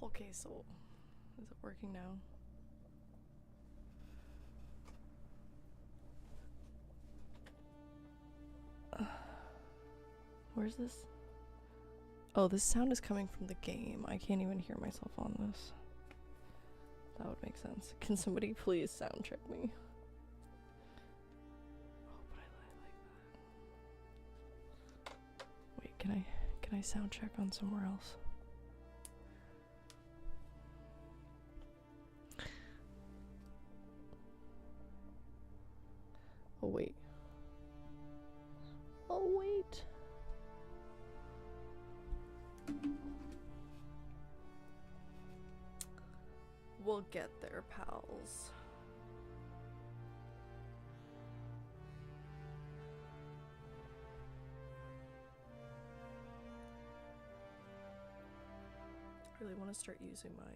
Okay, so is it working now? Where's this? Oh, this sound is coming from the game. I can't even hear myself on this. That would make sense. Can somebody please sound check me? Oh, but I like that. Wait, can I sound check on somewhere else? Oh wait. Oh wait. We'll get there, pals. I really want to start using my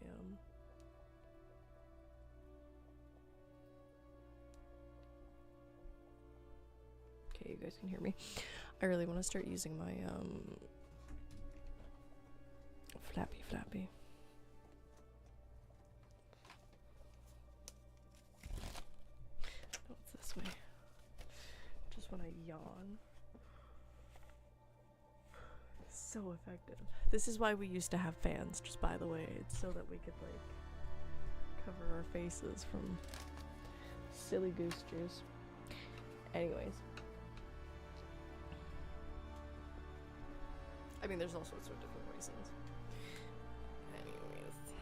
Okay, you guys can hear me. I really want to start using my flappy. Oh, it's this way. Just when I yawn. So effective. This is why we used to have fans, just by the way. It's so that we could like cover our faces from silly goose juice. Anyways. I mean, there's all sorts of different reasons. Anyways.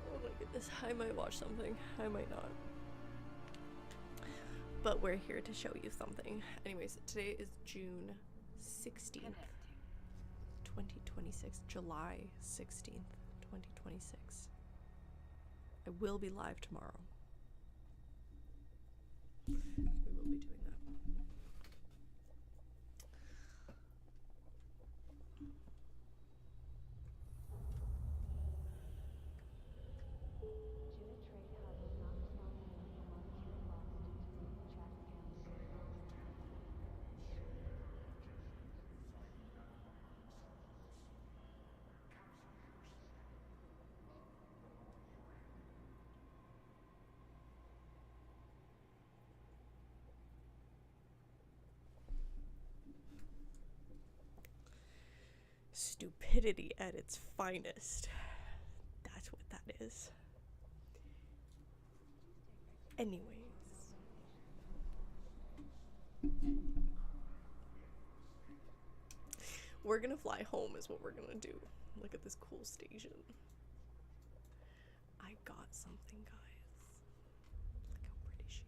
Oh my goodness, I might watch something. I might not. But we're here to show you something. Anyways, today is June 16th, 2026. July 16th, 2026. I will be live tomorrow. We will be doing that. Stupidity at its finest. That's what that is. Anyways. We're gonna fly home is what we're gonna do. Look at this cool station. I got something, guys. Look how pretty she is.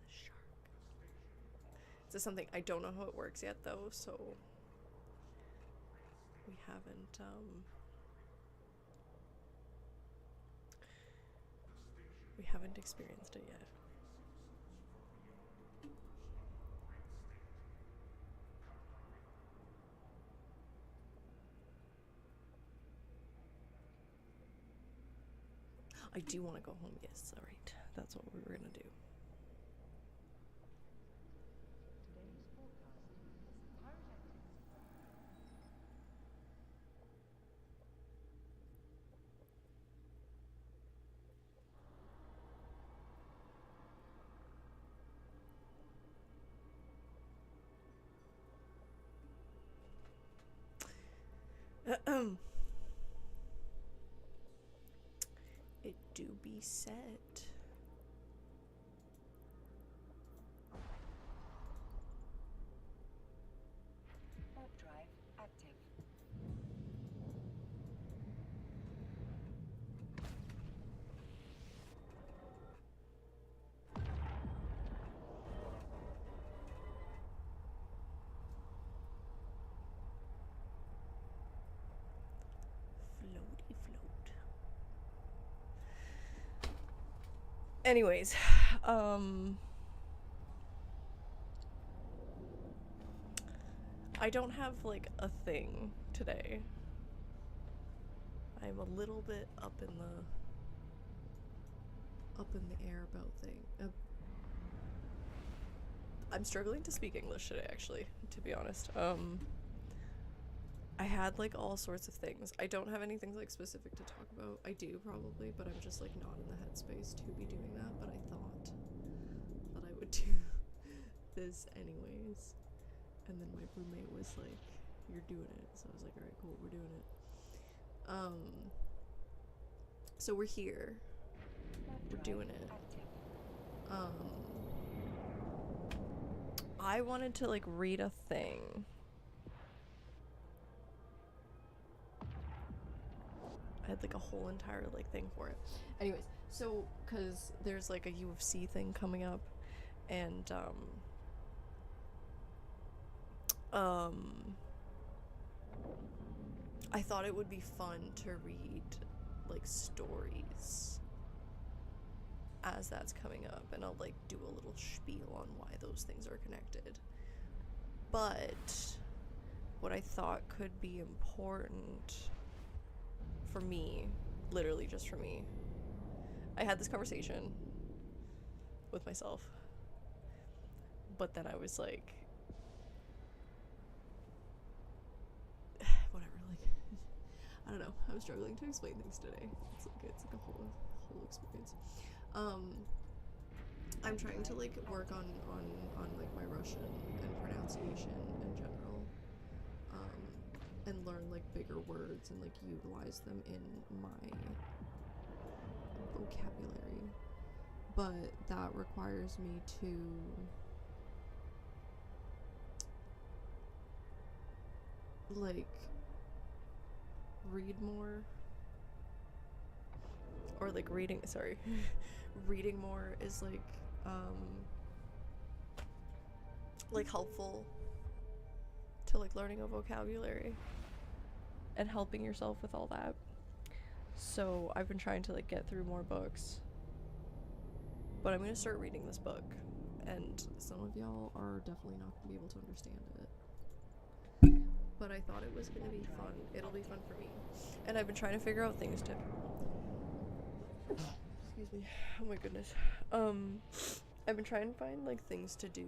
It's a shark. This is something I don't know how it works yet though, so we haven't experienced it yet. I do want to go home, yes, alright. That's what we were gonna do. It do be set. Warp drive active. Floaty float. Anyways, I don't have like a thing today. I'm a little bit up than the air about thing. I'm struggling to speak English today, actually, to be honest. I had like all sorts of things. I don't have anything like specific to talk about. I do probably, but I'm just like not in the headspace to be doing that. But I thought that I would do this anyways. And then my roommate was like, "You're doing it," so I was like, "Alright, cool, we're doing it." So we're here. We're doing it. I wanted to like read a thing. I had like a whole entire like thing for it. Anyways, so cause there's like a UFC thing coming up, and I thought it would be fun to read like stories as that's coming up, and I'll like do a little spiel on why those things are connected. But what I thought could be important for me, literally just for me, I had this conversation with myself, but then I was like, whatever, like, I don't know, I'm struggling to explain things today. It's like a whole experience. I'm trying to like work on like my Russian and pronunciation in general, and learn like bigger words and like utilize them in my vocabulary. But that requires me to like read more, or like reading more is like helpful to like learning a vocabulary and helping yourself with all that. So I've been trying to like get through more books, but I'm gonna start reading this book, and some of y'all are definitely not gonna be able to understand it, but I thought it was gonna be fun. It'll be fun for me, and I've been trying to figure out things to excuse me, oh my goodness. I've been trying to find like things to do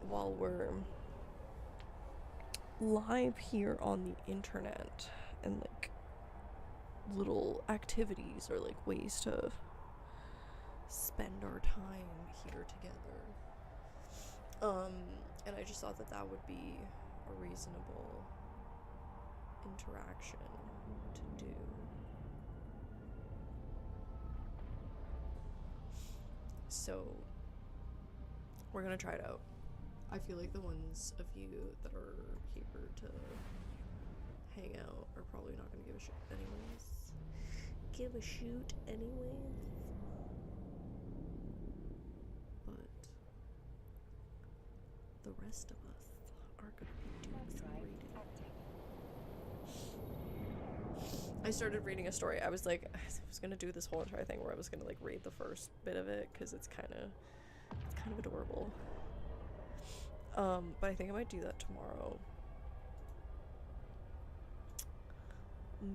while we're live here on the internet, and like little activities or like ways to spend our time here together. And I just thought that would be a reasonable interaction to do. So we're gonna try it out. I feel like the ones of you that are here to hang out are probably not gonna give a shit anyways. Give a shoot anyways. But the rest of us are gonna be doing some reading. I started reading a story. I was gonna do this whole entire thing where I was gonna like read the first bit of it because it's kind of adorable. But I think I might do that tomorrow.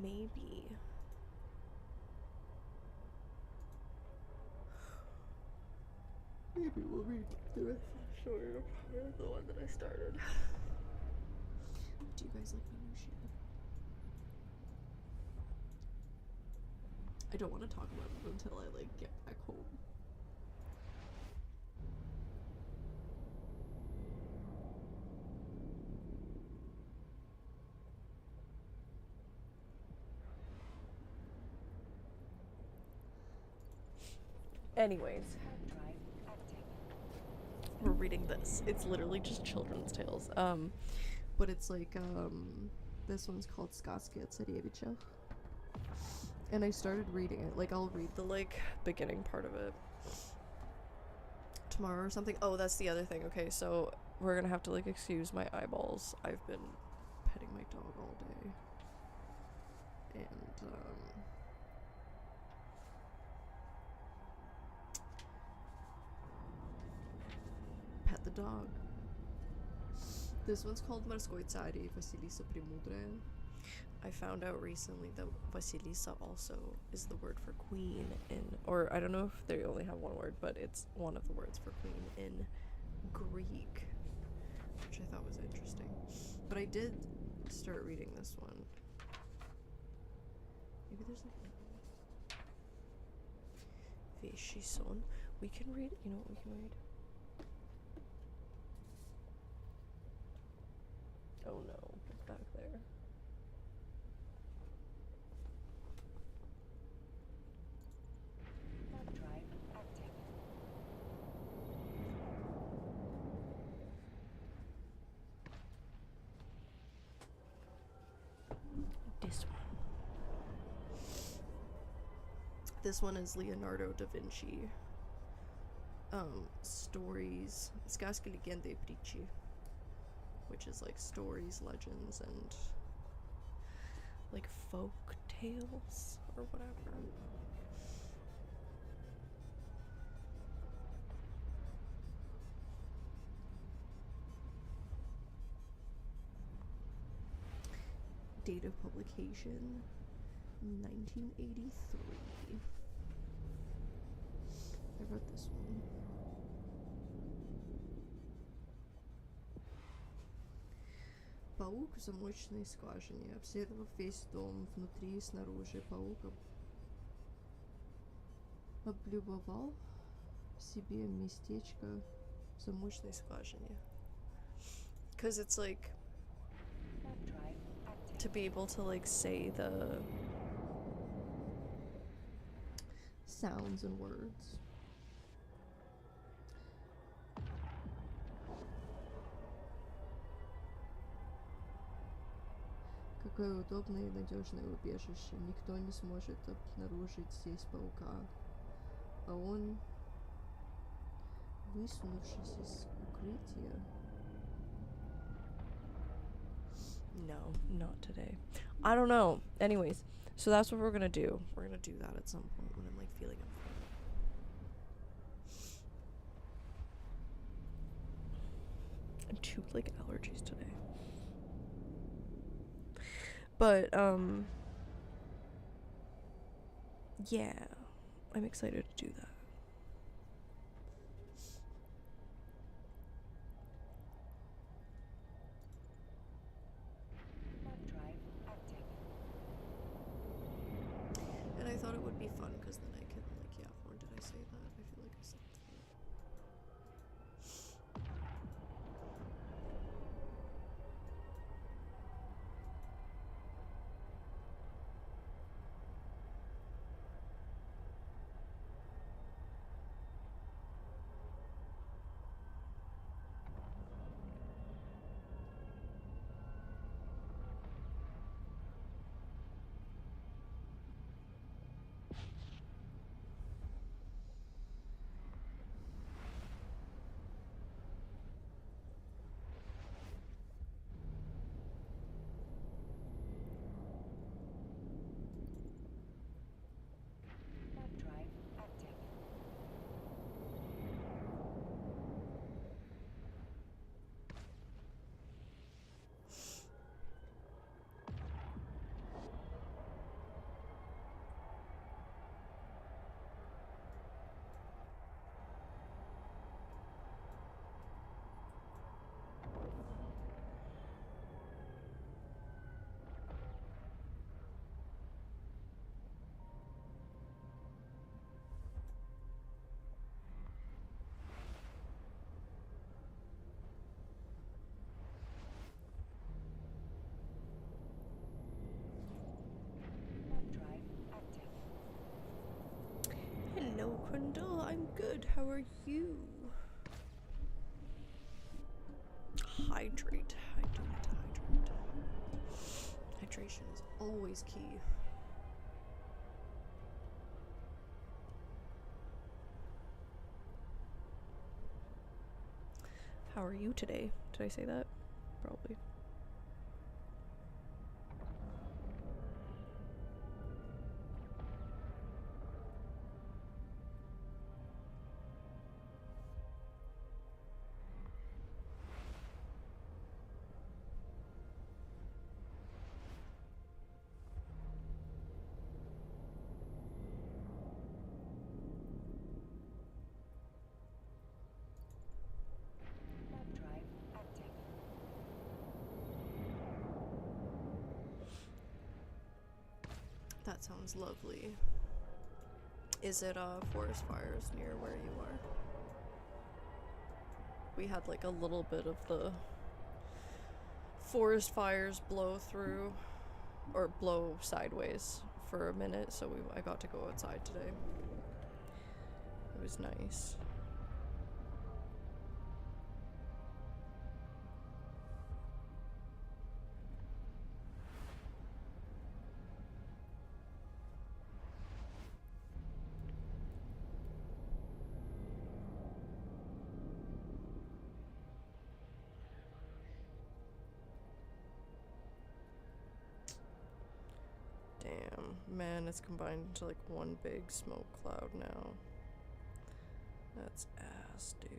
Maybe. Maybe we'll read the rest of the story, or the one that I started. Do you guys like my new shit? I don't want to talk about it until I like get back home. Anyways, we're reading this. It's literally just children's tales. But it's like this one's called Skazki od Tsarevitcha. And I started reading it. Like, I'll read the like beginning part of it tomorrow or something. Oh, that's the other thing. Okay, so we're gonna have to like excuse my eyeballs. I've been petting my dog all day, and pet the dog. This one's called Marskoitsari Vasilisa Primudre. I found out recently that Vasilisa also is the word for queen in, or I don't know if they only have one word, but it's one of the words for queen in Greek, which I thought was interesting. But I did start reading this one. Maybe there's like Veshison. We can read, you know what we can read? Oh no, it's back there. Warp drive active. This one. This one is Leonardo da Vinci. Stories. Сказки, легенды и притчи. Which is like stories, legends, and like folk tales or whatever. Date of publication 1983. I wrote this one. Паук в замочной скважине, обследовав весь дом внутри и снаружи, паук облюбовал себе местечко в замочной скважине. Because it's like Warp drive active. to be able to like say the sounds and words. Какое удобное и надежное убежище. Никто не сможет обнаружить здесь паука. А он, высунувшись из укрытия... No, not today. I don't know. Anyways, so that's what we're gonna do. We're gonna do that at some point when I'm like feeling up for it. And two like allergies today. But yeah, I'm excited to do that. Warp drive active. And I thought it would be fun because then I can like, yeah, or did I say that? I feel like I said that. Warp drive active. Warp drive active. Hello, Crundle. I'm good. How are you? Hydrate. I do need to hydrate. Hydration is always key. How are you today? Did I say that? Probably. That sounds lovely. Is it forest fires near where you are? We had like a little bit of the forest fires blow through, or blow sideways for a minute, so I got to go outside today. It was nice. Damn, man, it's combined into like one big smoke cloud now. That's ass, dude.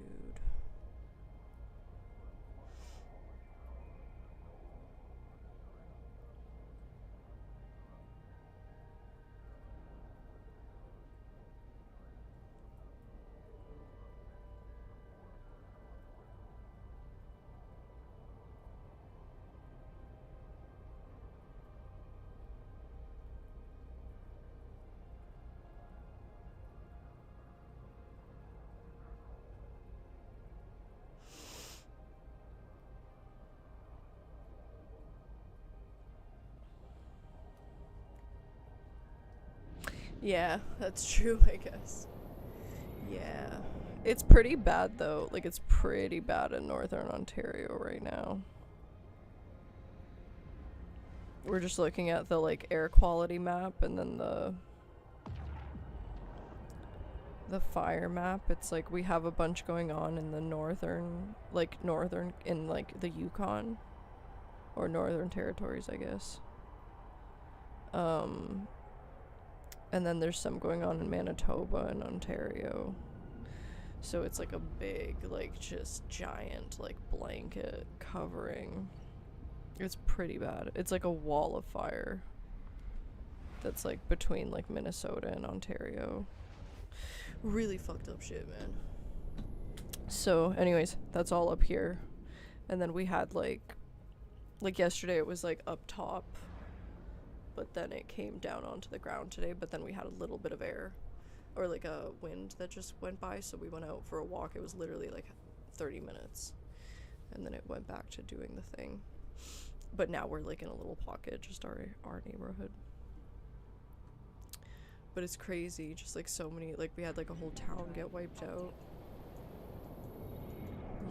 Yeah, that's true, I guess. Yeah. It's pretty bad, though. Like, it's pretty bad in Northern Ontario right now. We're just looking at the, like, air quality map and then the fire map. It's like we have a bunch going on in the northern, in, like, the Yukon. Or Northern Territories, I guess. And then there's some going on in Manitoba and Ontario. So it's like a big, like, just giant, like, blanket covering. It's pretty bad. It's like a wall of fire that's, like, between, like, Minnesota and Ontario. Really fucked up shit, man. So, anyways, that's all up here. And then we had, like yesterday it was, like, up top. But then it came down onto the ground today, but then we had a little bit of air. Or, like, a wind that just went by, so we went out for a walk. It was literally, like, 30 minutes. And then it went back to doing the thing. But now we're, like, in a little pocket, just our neighborhood. But it's crazy, just, like, so many, like, we had, like, a whole town get wiped out.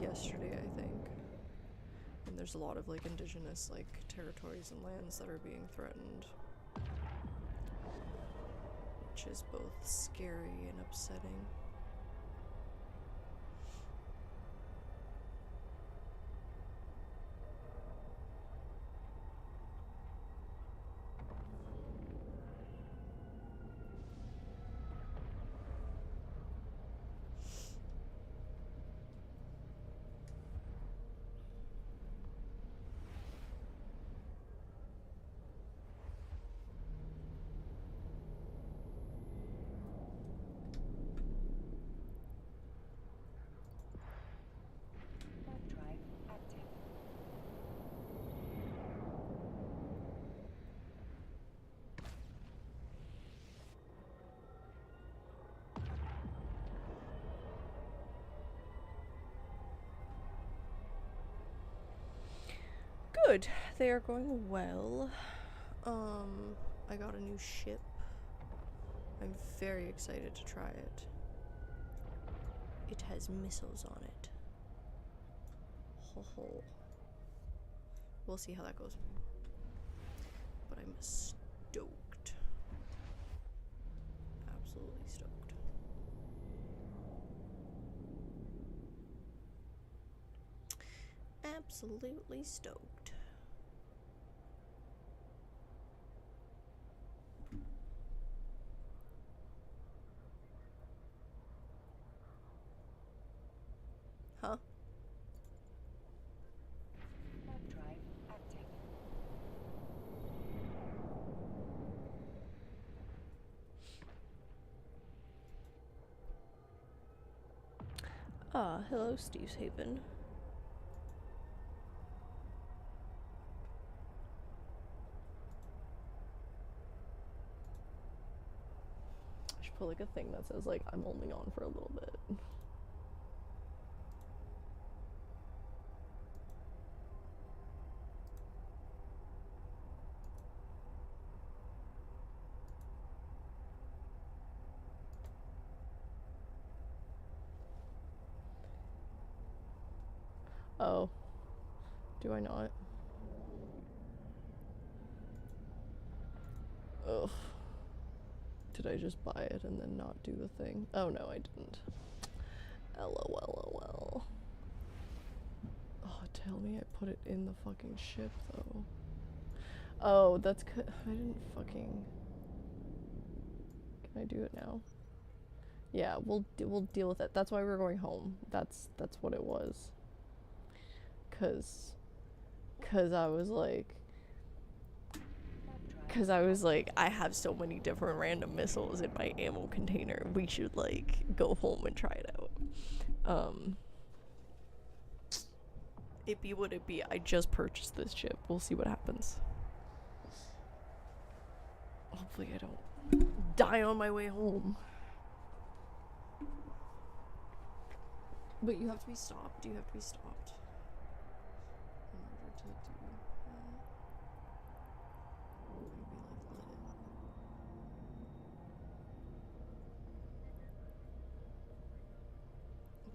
Yesterday, I think. And there's a lot of, like, indigenous, like, territories and lands that are being threatened. Which is both scary and upsetting. Third drive active. Good. They are going well. I got a new ship. I'm very excited to try it. It has missiles on it. Ho ho. We'll see how that goes. But I'm stoked. Absolutely stoked. Absolutely stoked. Huh? Third drive active. Ah, hello, Steve's Haven. put like a thing that says like I'm only on for a little bit. Oh. Do I not? Ugh. Did I just buy it and then not do the thing? Oh no, I didn't. LOL. Oh, tell me I put it in the fucking ship though. Oh, that's I didn't fucking. Can I do it now? Yeah, we'll deal with it. That's why we're going home. That's what it was. Cause I was like, I have so many different random missiles in my ammo container. We should like go home and try it out. It be what it be. I just purchased this chip. We'll see what happens. Hopefully I don't die on my way home. But you have to be stopped. You have to be stopped in order to do that. Maybe like let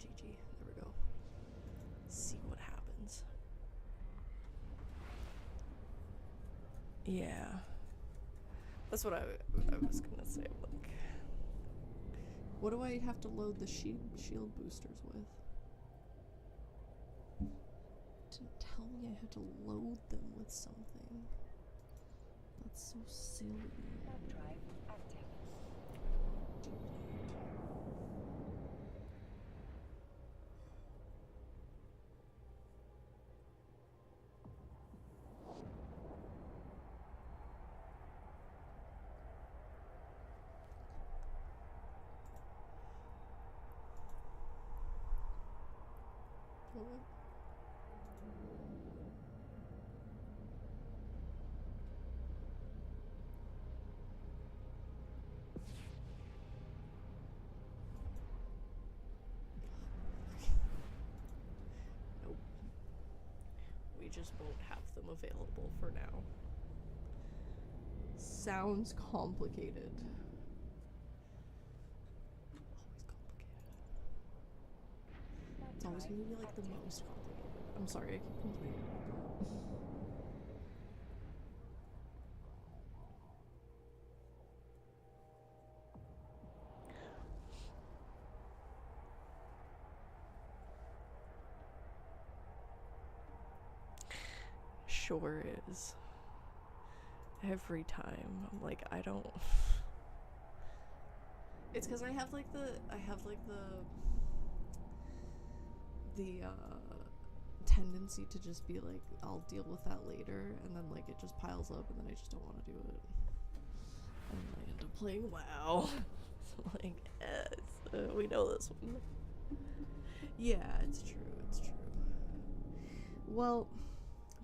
it. GG. There we go. See what happens. Yeah. That's what I was gonna say. Like, what do I have to load the shield boosters with? Didn't tell me I had to load them with something. That's so silly. Drive active. Do that. What? Nope. We just won't have them available for now. Sounds complicated. Always complicated. It's always gonna be like the most complicated. I'm sorry, I keep complaining about that. Sure is. Every time. I'm like, I don't. It's because I have like the tendency to just be like, I'll deal with that later, and then like it just piles up, and then I just don't want to do it. And then I end up playing WoW. So like, we know this one. Yeah, it's true. It's true. Well,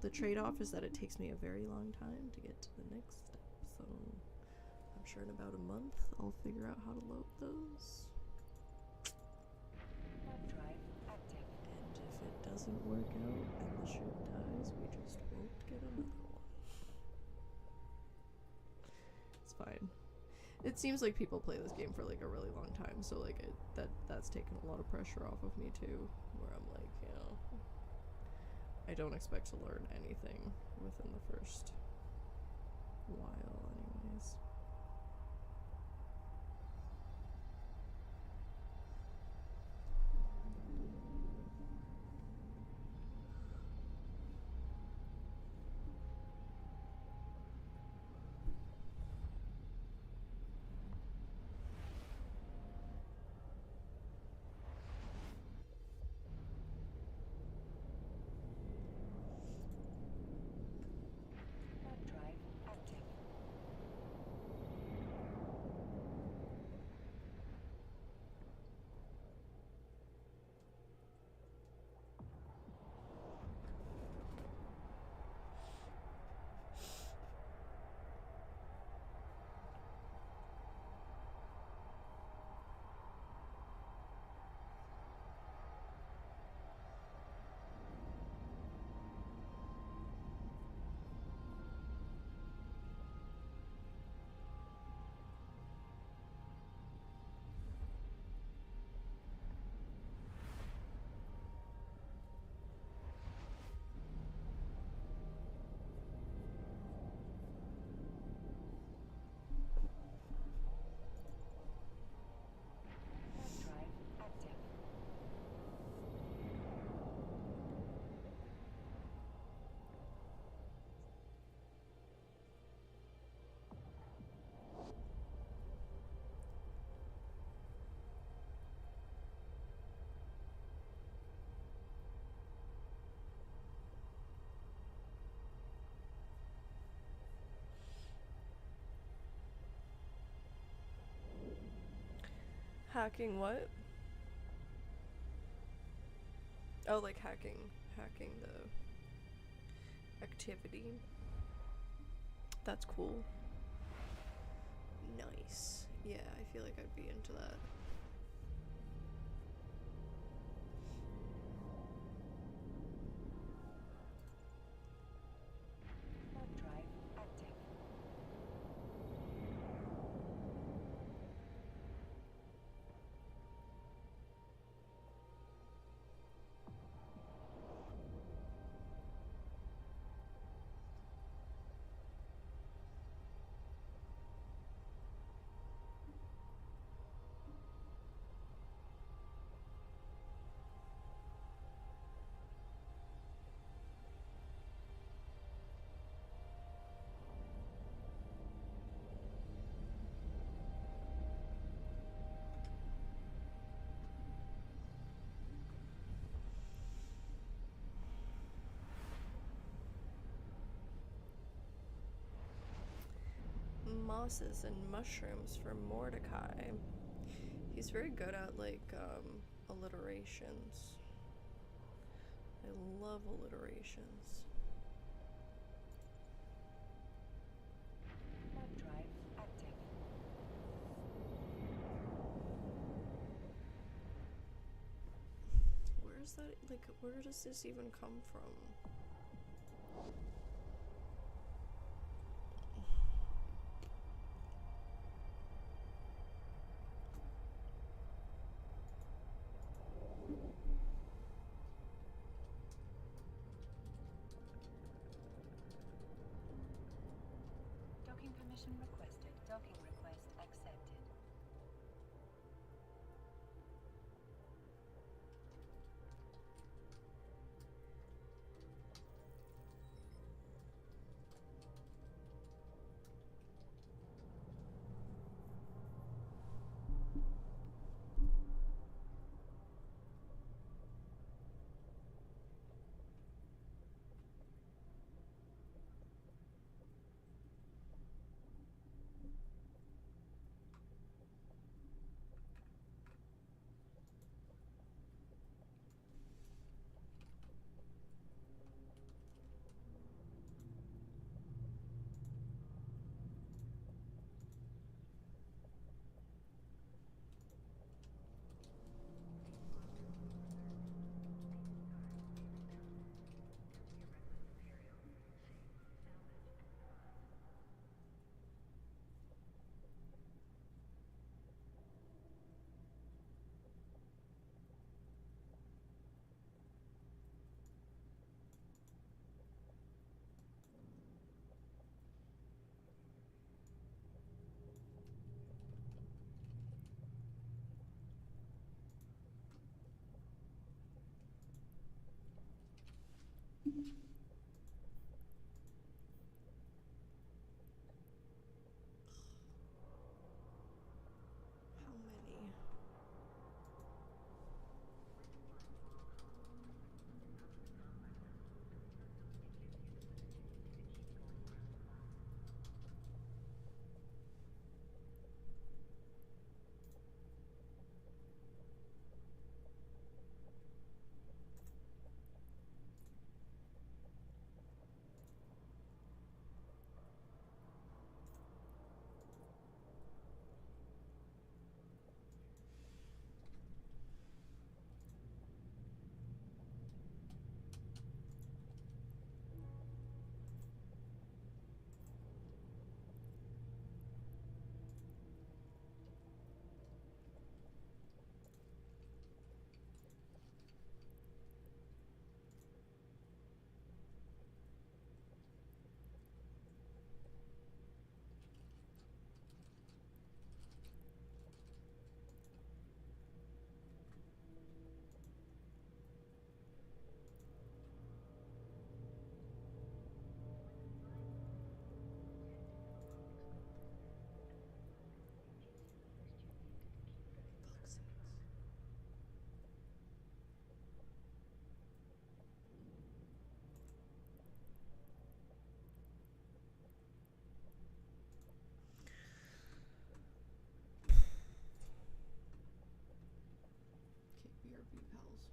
the trade-off is that it takes me a very long time to get to the next step. So I'm sure in about a month I'll figure out how to load those. Drive active. And if it doesn't work out and the ship dies, we just won't get another one. It's fine. It seems like people play this game for like a really long time, so like that's taken a lot of pressure off of me too, where I'm like, you know, I don't expect to learn anything within the first while anyways. Drive active. Hacking what? Oh, like hacking the activity. That's cool. Nice. Yeah, I feel like I'd be into that. Web drive active. Mosses and mushrooms for Mordecai. He's very good at like alliterations. I love alliterations. Web drive active. Where is that, like, where does this even come from? Docking permission requested. Docking request accepted. How many? be pals.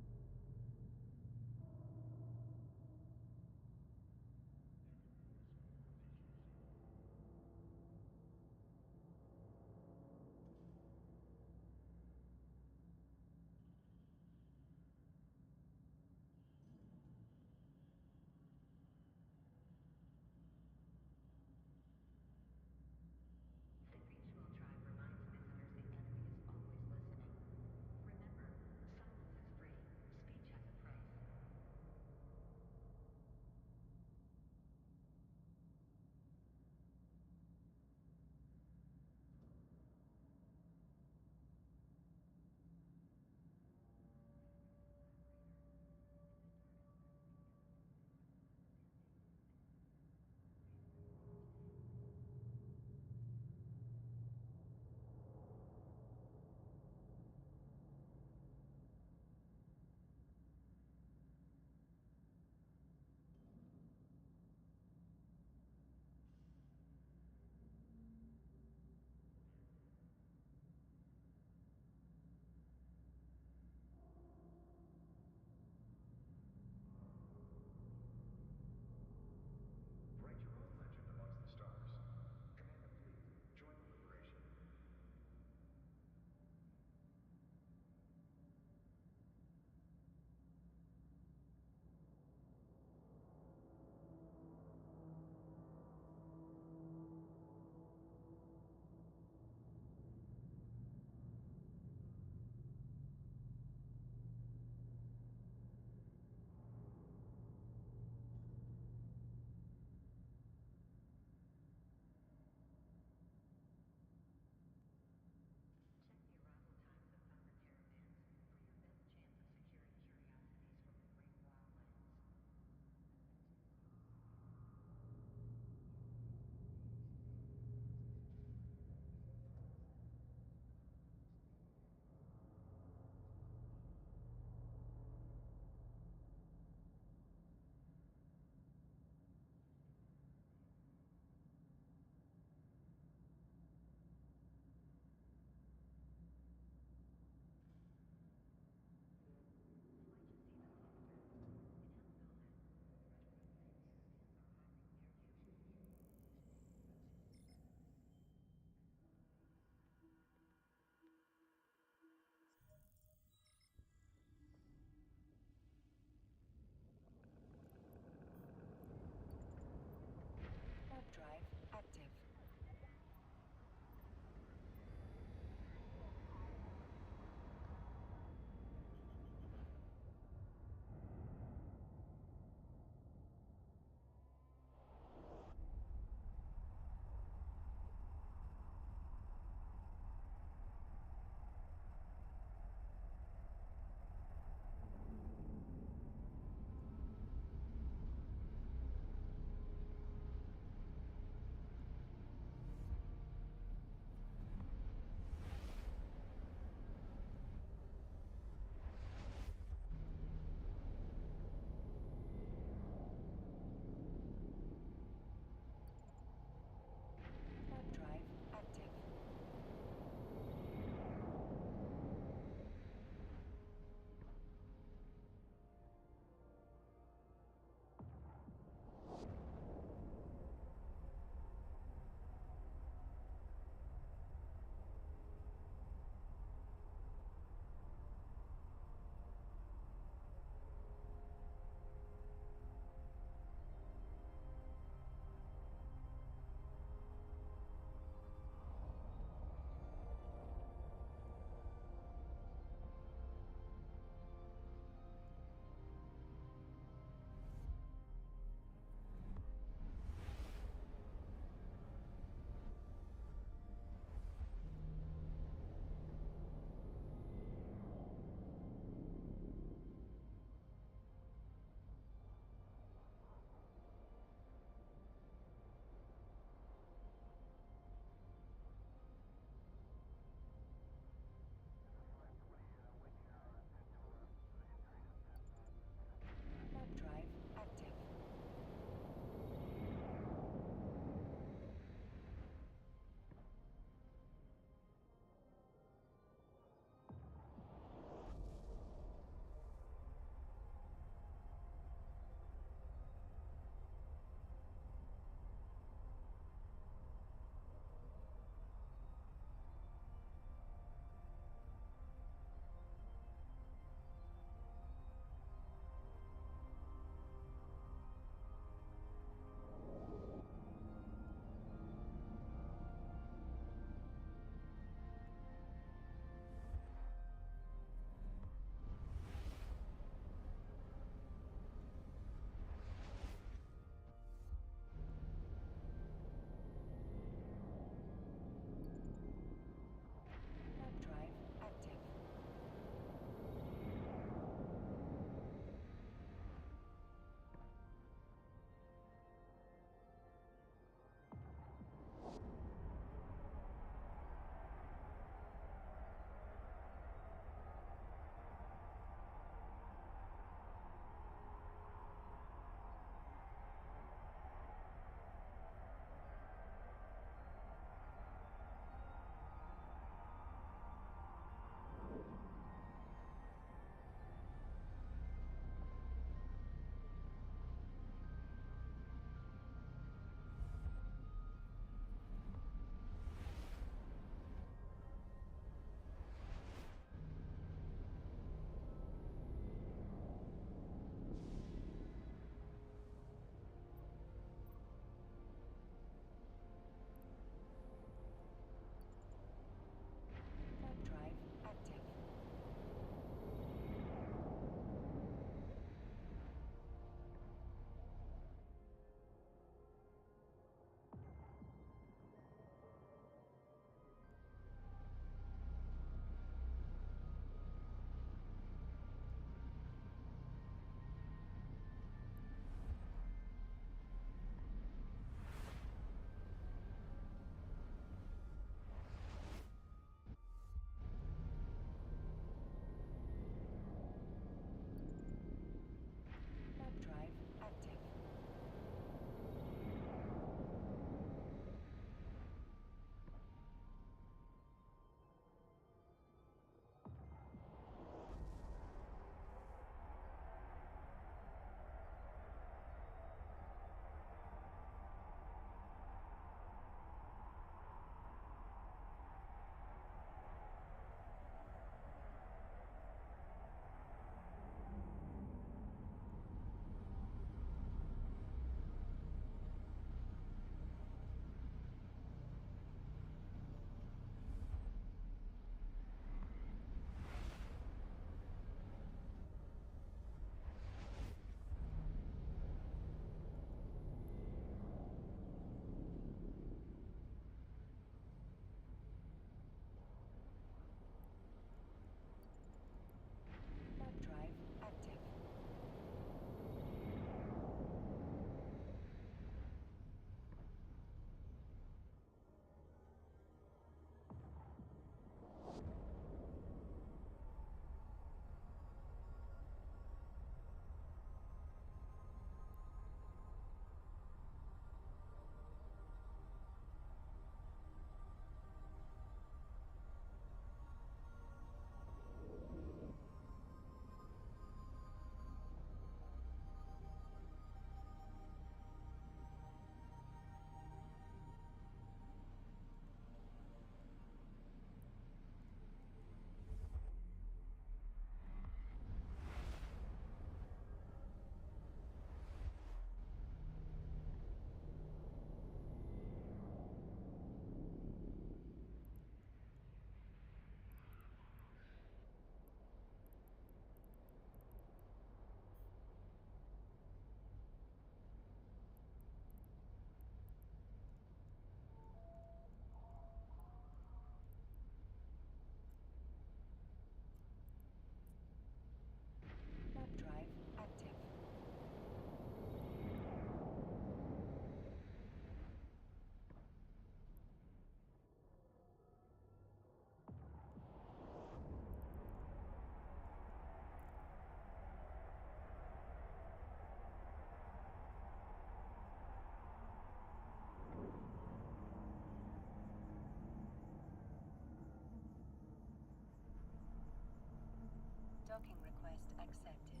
request accepted.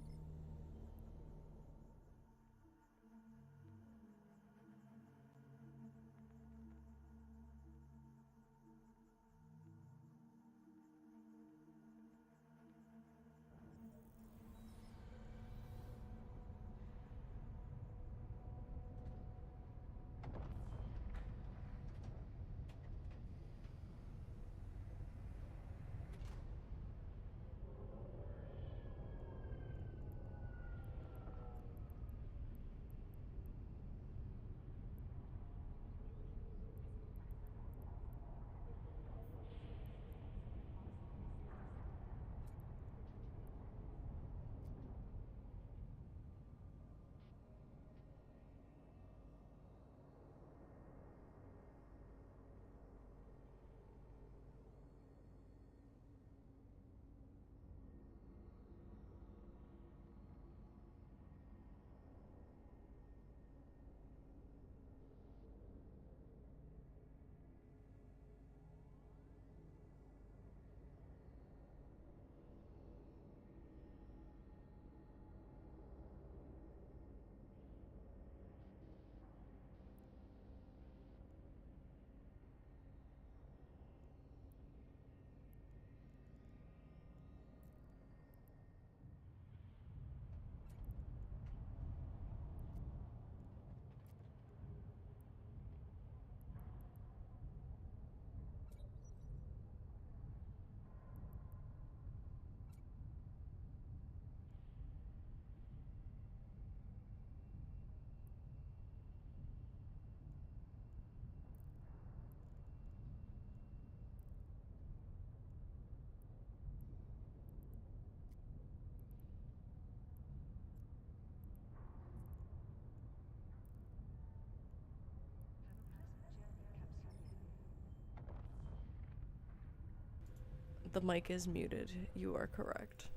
The mic is muted. You are correct.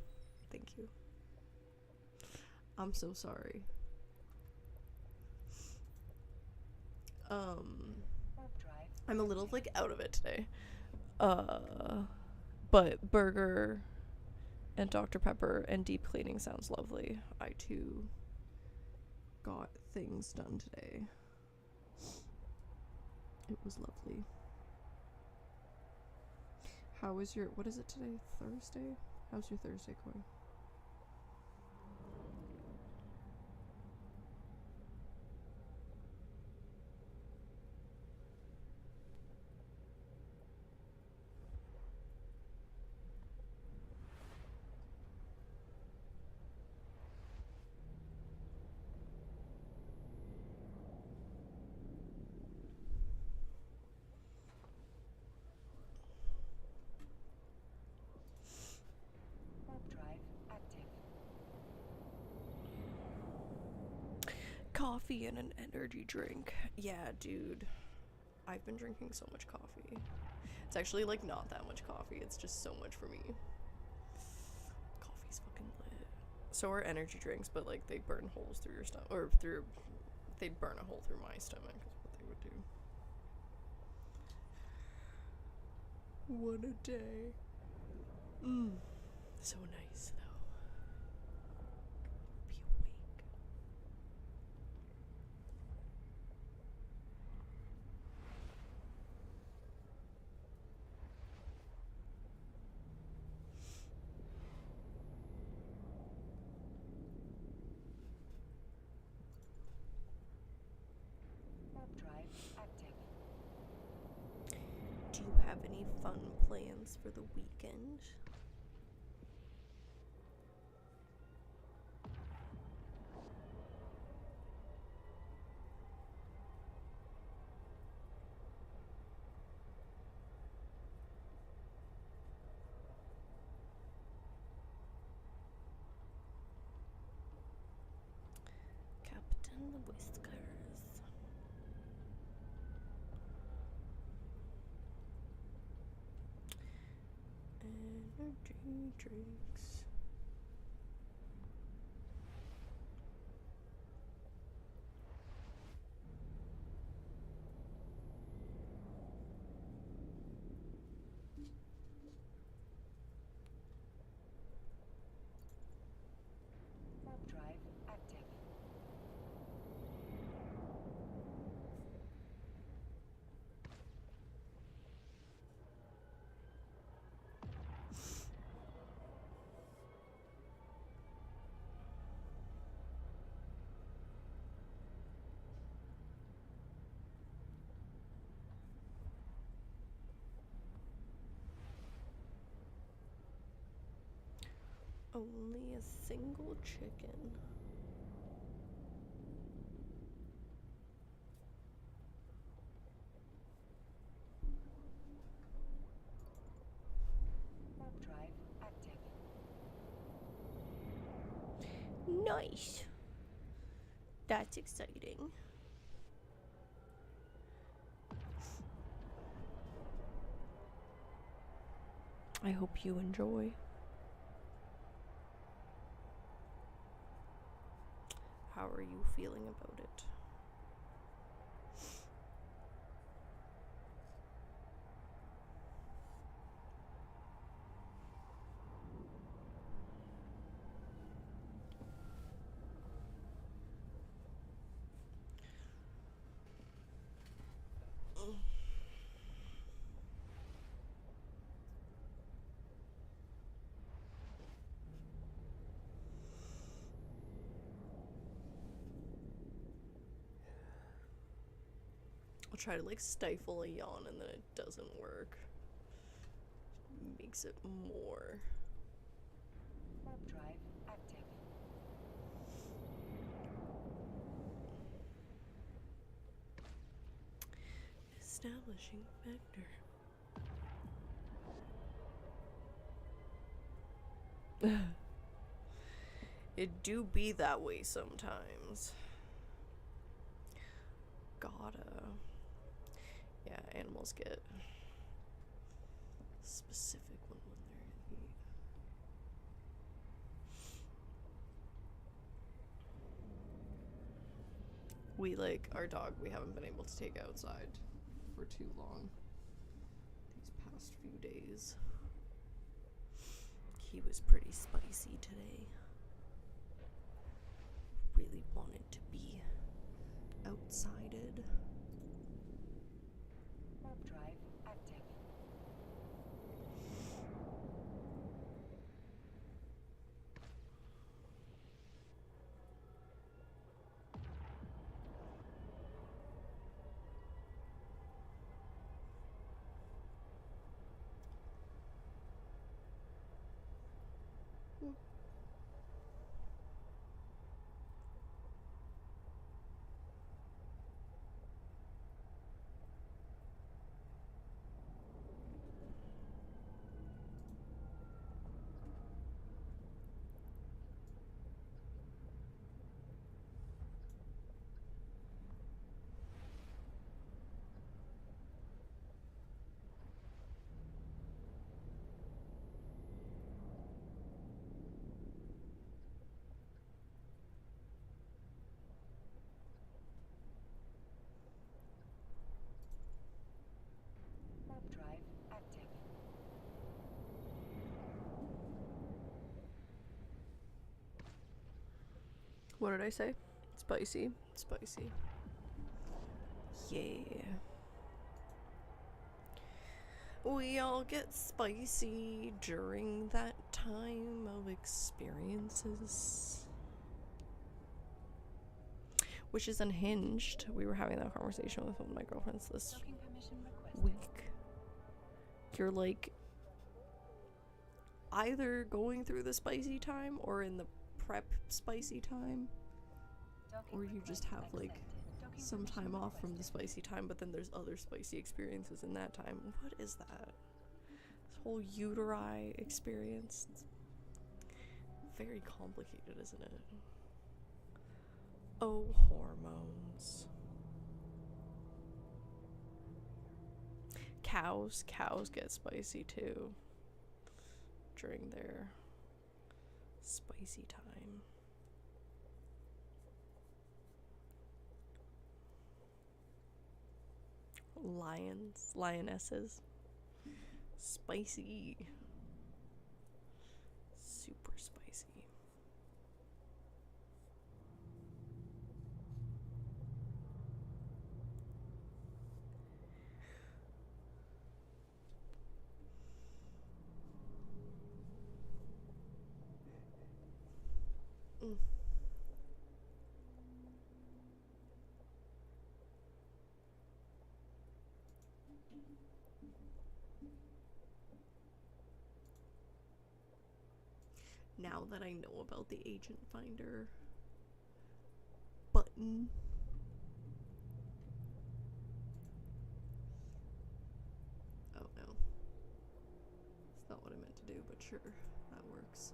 Thank you. I'm so sorry. I'm a little like out of it today. But burger and Dr. Pepper and deep cleaning sounds lovely. I too got things done today. It was lovely. How was your, what is it today? Thursday? How's your Thursday going? Coffee and an energy drink. Yeah, dude. I've been drinking so much coffee. It's actually like not that much coffee. It's just so much for me. Coffee's fucking lit. So are energy drinks, but like they burn holes through your stomach, or through, they burn a hole through my stomach is what they would do. What a day. So nice though. Be awake. Do you have any fun plans for the weekend? Captain the Whiskers. Energy drinks. Only a single chicken. Warp drive active. Nice. That's exciting. I hope you enjoy. How are you feeling about it? I'll try to like stifle a yawn and then it doesn't work. Makes it more. Warp drive active. Establishing vector. It do be that way sometimes. Gotta. Yeah, animals get specific when they're in heat. We like our dog, we haven't been able to take outside for too long these past few days. He was pretty spicy today. Really wanted to be outsided. Warp drive active. Warp drive active. What did I say? Spicy. Spicy. Yeah. We all get spicy during that time of experiences. Which is unhinged. We were having that conversation with one of my girlfriends this Docking permission requested. week. You're like either going through the spicy time or in the prep spicy time, Docking or you just request have like accepted. Docking some permission time off from the requested. spicy time, but then there's other spicy experiences in that time. What is that? This whole uteri experience. It's very complicated, isn't it? Oh, hormones. Cows get spicy too during their spicy time. Lionesses, spicy, super spicy. now that I know about the agent finder button. Oh no. It's not what I meant to do, but sure, that works.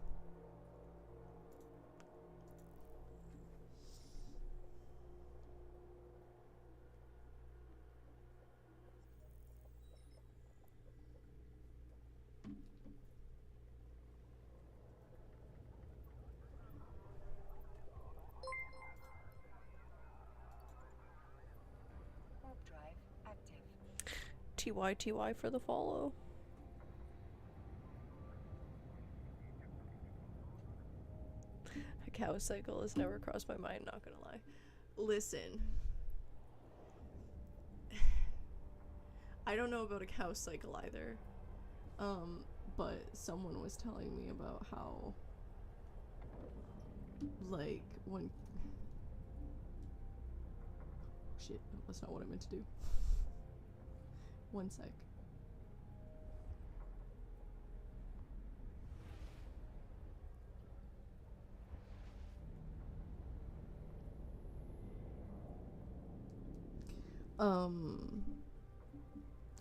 Warp drive active. TY for the follow. A cow cycle has never crossed my mind, not gonna lie. Listen. I don't know about a cow cycle either. But someone was telling me about how, like, when... Shit, that's not what I meant to do. One sec.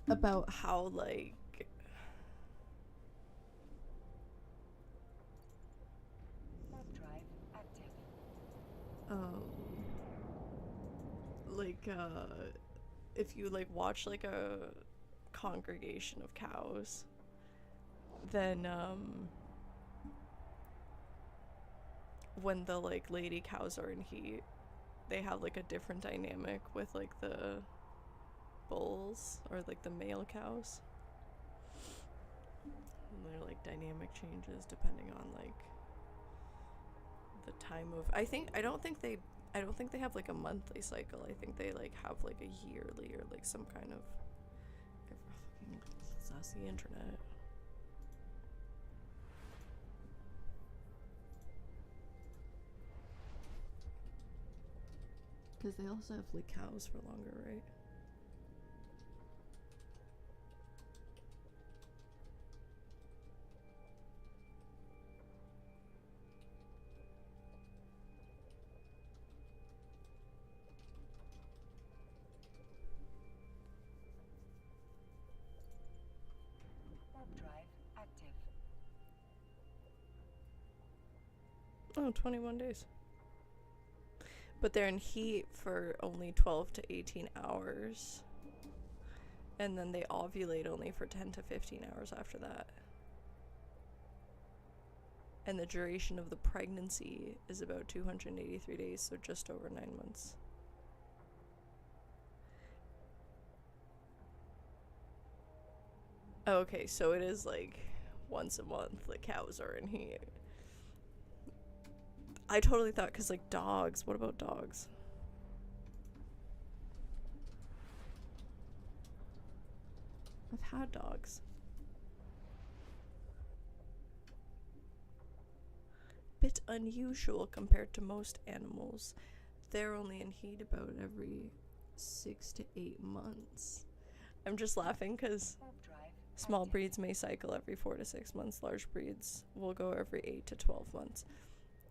About how, like, Warp drive active. like, if you, like, watch, like, a congregation of cows, then, when the, like, lady cows are in heat, they have, like, a different dynamic with, like, the bulls, or, like, the male cows. And their, like, dynamic changes depending on, like, the time of... I don't think they have, like, a monthly cycle. I think they, like, have, like, a yearly or, like, some kind of... Sassy internet. Because they also have, like, cows for longer, right? Warp drive active. Oh, 21 days. But they're in heat for only 12 to 18 hours. And then they ovulate only for 10 to 15 hours after that. And the duration of the pregnancy is about 283 days, so just over 9 months. Okay, so it is like once a month, like cows are in heat. I totally thought, because like dogs, what about dogs? I've had dogs. Bit unusual compared to most animals. They're only in heat about every 6 to 8 months. I'm just laughing because small breeds may cycle every 4 to 6 months. Large breeds will go every 8 to 12 months.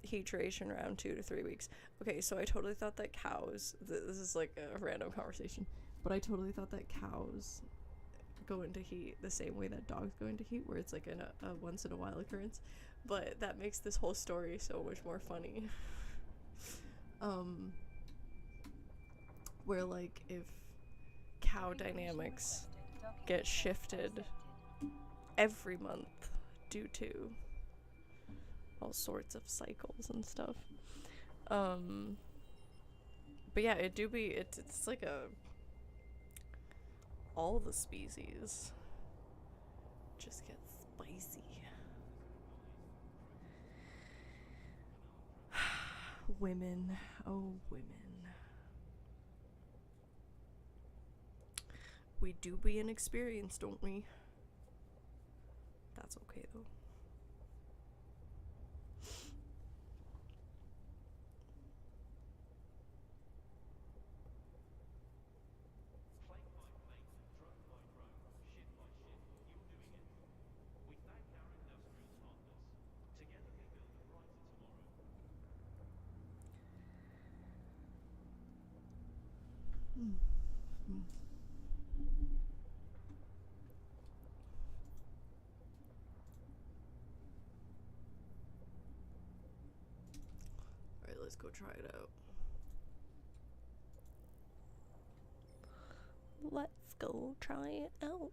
Heat duration around 2 to 3 weeks. Okay, so I totally thought that cows... This is like a random conversation. But I totally thought that cows go into heat the same way that dogs go into heat, where it's like a once in a while occurrence. But that makes this whole story so much more funny. Where like if cow dynamics get shifted every month due to all sorts of cycles and stuff. But yeah, it's like all the species just get spicy. Women, oh women. We do be inexperienced, don't we? That's okay though. Alright, let's go try it out. Let's go try it out.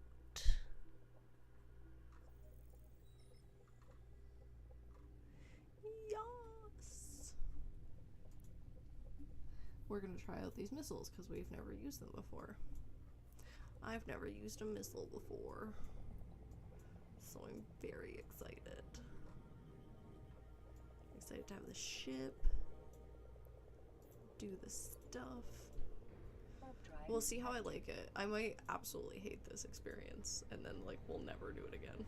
Yes! We're gonna try out these missiles because we've never used them before. I've never used a missile before, so I'm very excited. Excited to have the ship, do the stuff. We'll see how I like it. I might absolutely hate this experience, and then like we'll never do it again.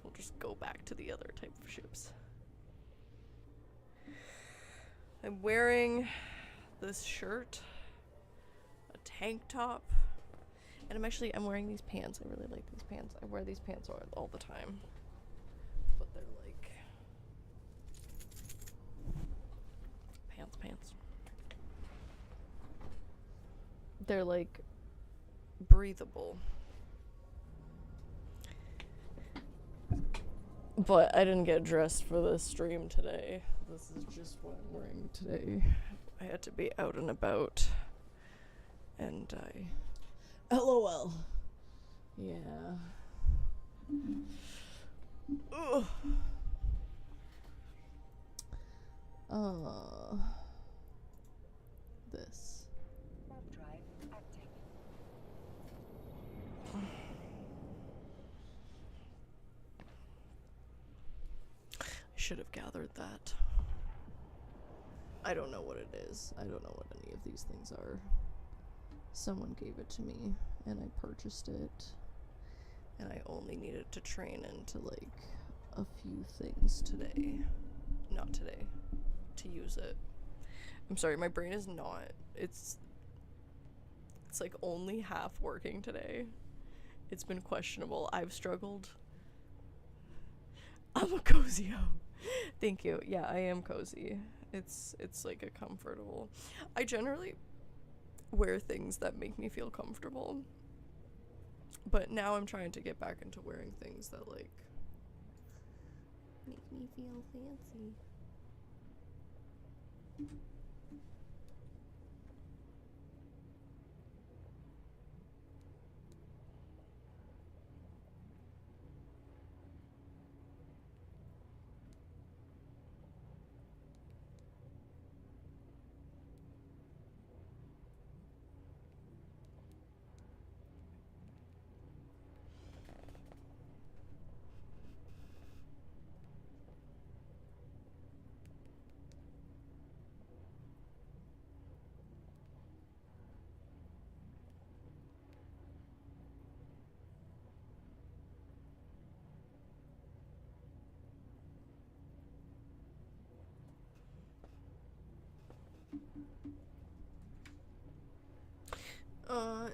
We'll just go back to the other type of ships. I'm wearing this shirt, a tank top, and I'm wearing these pants. I really like these pants. I wear these pants all the time, but they're like pants. They're like breathable. But I didn't get dressed for this stream today. This is just what I'm wearing today. I had to be out and about. And LOL. Yeah. Ugh. This. Warp drive active. I should have gathered that. I don't know what it is. I don't know what any of these things are. Someone gave it to me, and I purchased it. And I only needed to train into, like, a few things today. Not today. To use it. I'm sorry, my brain is not. It's like only half working today. It's been questionable. I've struggled. I'm a cozy hoe. Thank you. Yeah, I am cozy. It's like a comfortable. I generally wear things that make me feel comfortable. But now I'm trying to get back into wearing things that like make me feel fancy.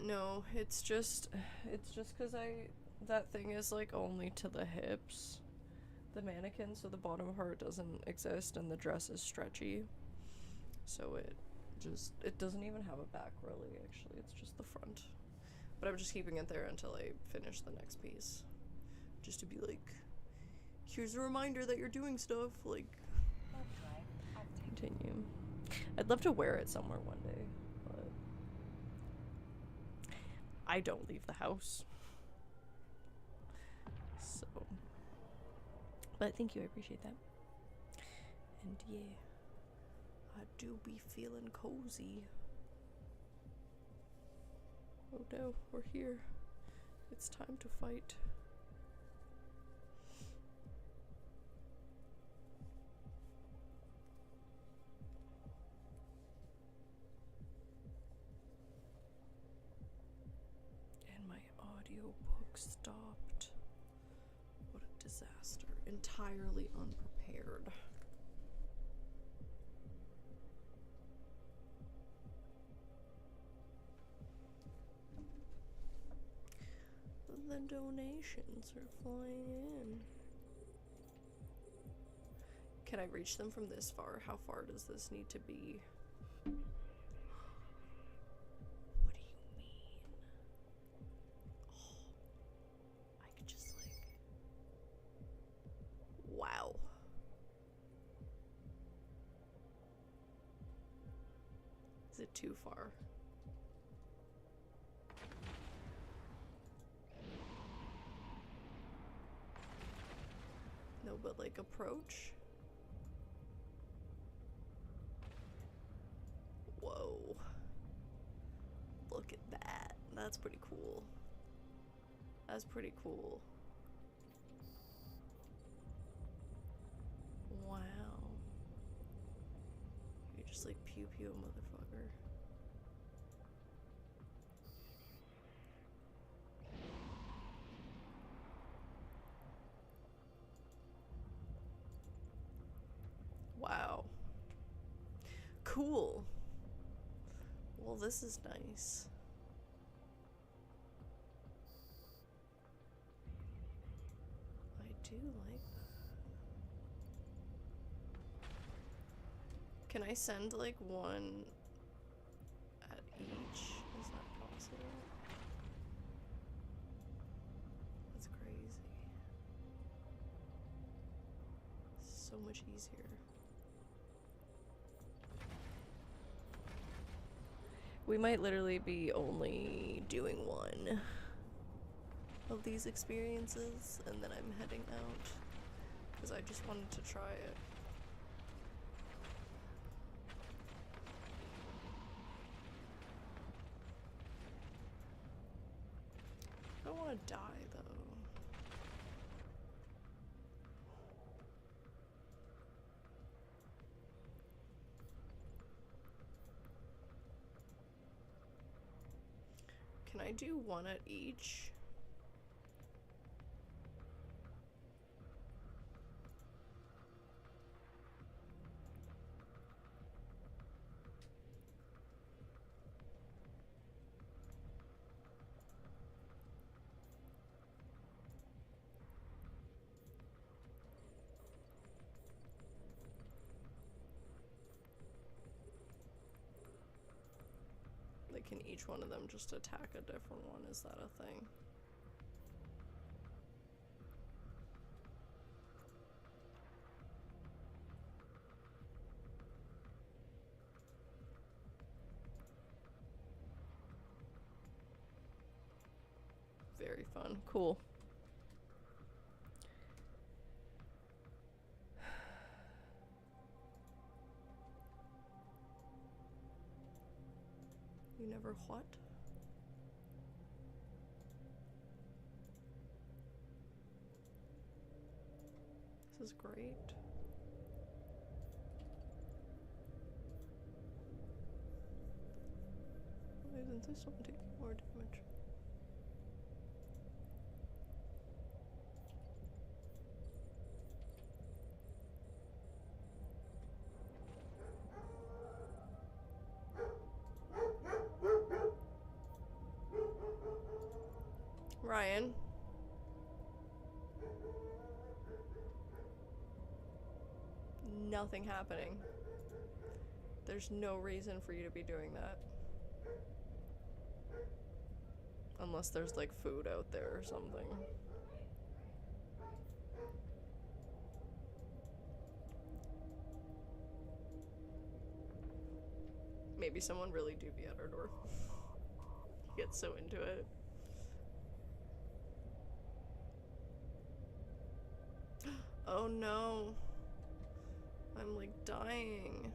No, it's just cause that thing is like only to the hips, the mannequin, so the bottom part doesn't exist and the dress is stretchy. So it doesn't even have a back really, actually, it's just the front. But I'm just keeping it there until I finish the next piece. Just to be like, here's a reminder that you're doing stuff, like, continue. I'd love to wear it somewhere one day. I don't leave the house. So. But thank you, I appreciate that. And yeah, I do be feeling cozy. Oh no, we're here. It's time to fight. Audiobook stopped. What a disaster. Entirely unprepared. The donations are flying in. Can I reach them from this far? How far does this need to be? it too far? No, but like approach? Whoa. Look at that. That's pretty cool. That's pretty cool. Wow. You just like pew pew a motherfucker. Wow. Cool. Well, this is nice. I do like that. Can I send like one at each? Is that possible? That's crazy. So much easier. We might literally be only doing one of these experiences, and then I'm heading out because I just wanted to try it. I don't want to die though. Can I do one at each? Like, can each one of them just attack a different one? Is that a thing? Very fun. Cool. You never what? This is great. Why isn't this one taking more damage? Ryan. Nothing happening. There's no reason for you to be doing that. Unless there's like food out there or something. Maybe someone really do be at our door. Get so into it. Oh no. I'm like dying.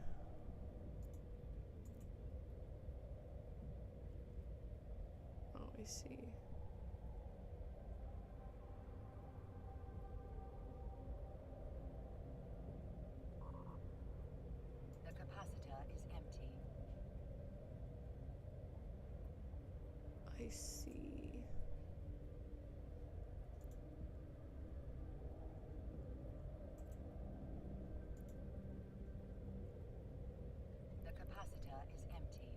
Oh, I see. The capacitor is empty. I see. The capacitor is empty.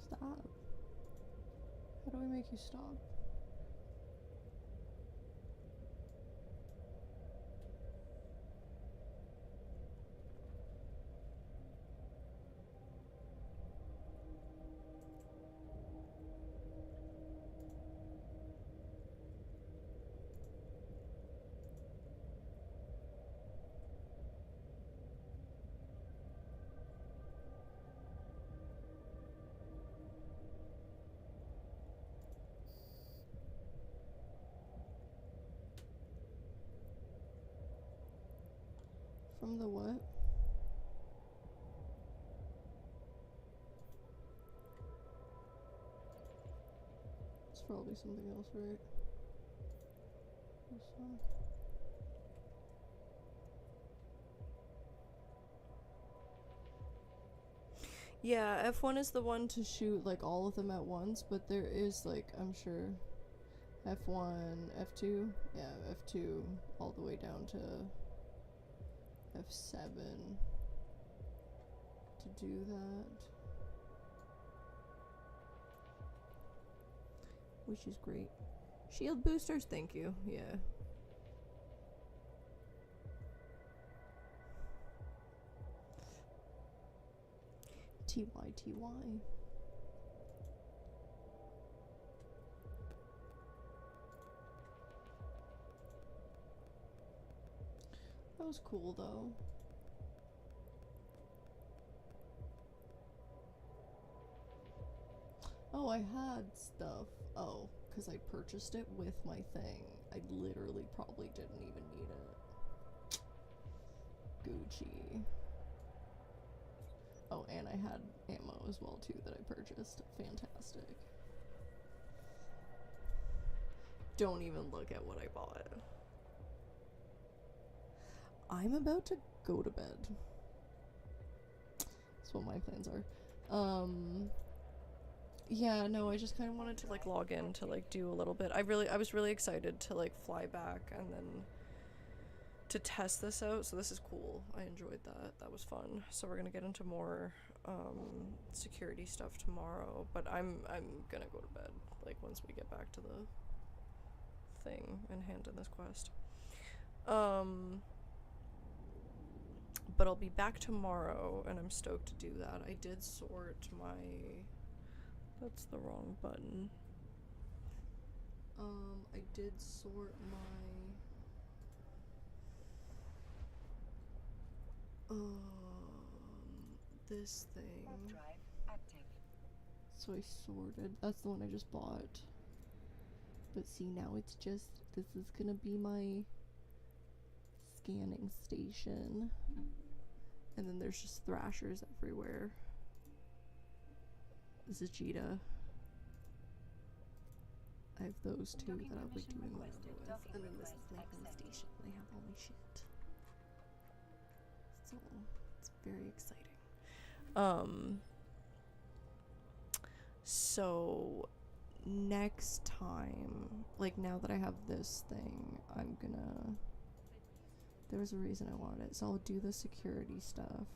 Stop. How do I make you stop? From the what? It's probably something else, right? This one. Yeah, F1 is the one to shoot like all of them at once, but there is like, I'm sure, F1, F2, yeah, F2 all the way down to F7 to do that. Which is great. Shield boosters, thank you, yeah. TY. That was cool though. Oh, I had stuff. Oh, because I purchased it with my thing. I literally probably didn't even need it. Gucci. Oh, and I had ammo as well too that I purchased. Fantastic. Don't even look at what I bought. I'm about to go to bed. That's what my plans are. Yeah, no, I just kind of wanted to like log in to like do a little bit. I was really excited to like fly back and then to test this out, so this is cool. I enjoyed that. That was fun. So we're gonna get into more security stuff tomorrow, but I'm gonna go to bed like once we get back to the thing and hand in this quest. But I'll be back tomorrow and I'm stoked to do that. I did sort my... That's the wrong button. I did sort my... this thing. Drive active. So I sorted. That's the one I just bought. But see, now it's just... This is gonna be my scanning station. And then there's just thrashers everywhere. This is Cheetah. I have those two that I'll be doing whatever with. And then this is my home station. I have all my shit. So, it's very exciting. So, next time, like now that I have this thing, I'm gonna... There was a reason I wanted it, so I'll do the security stuff.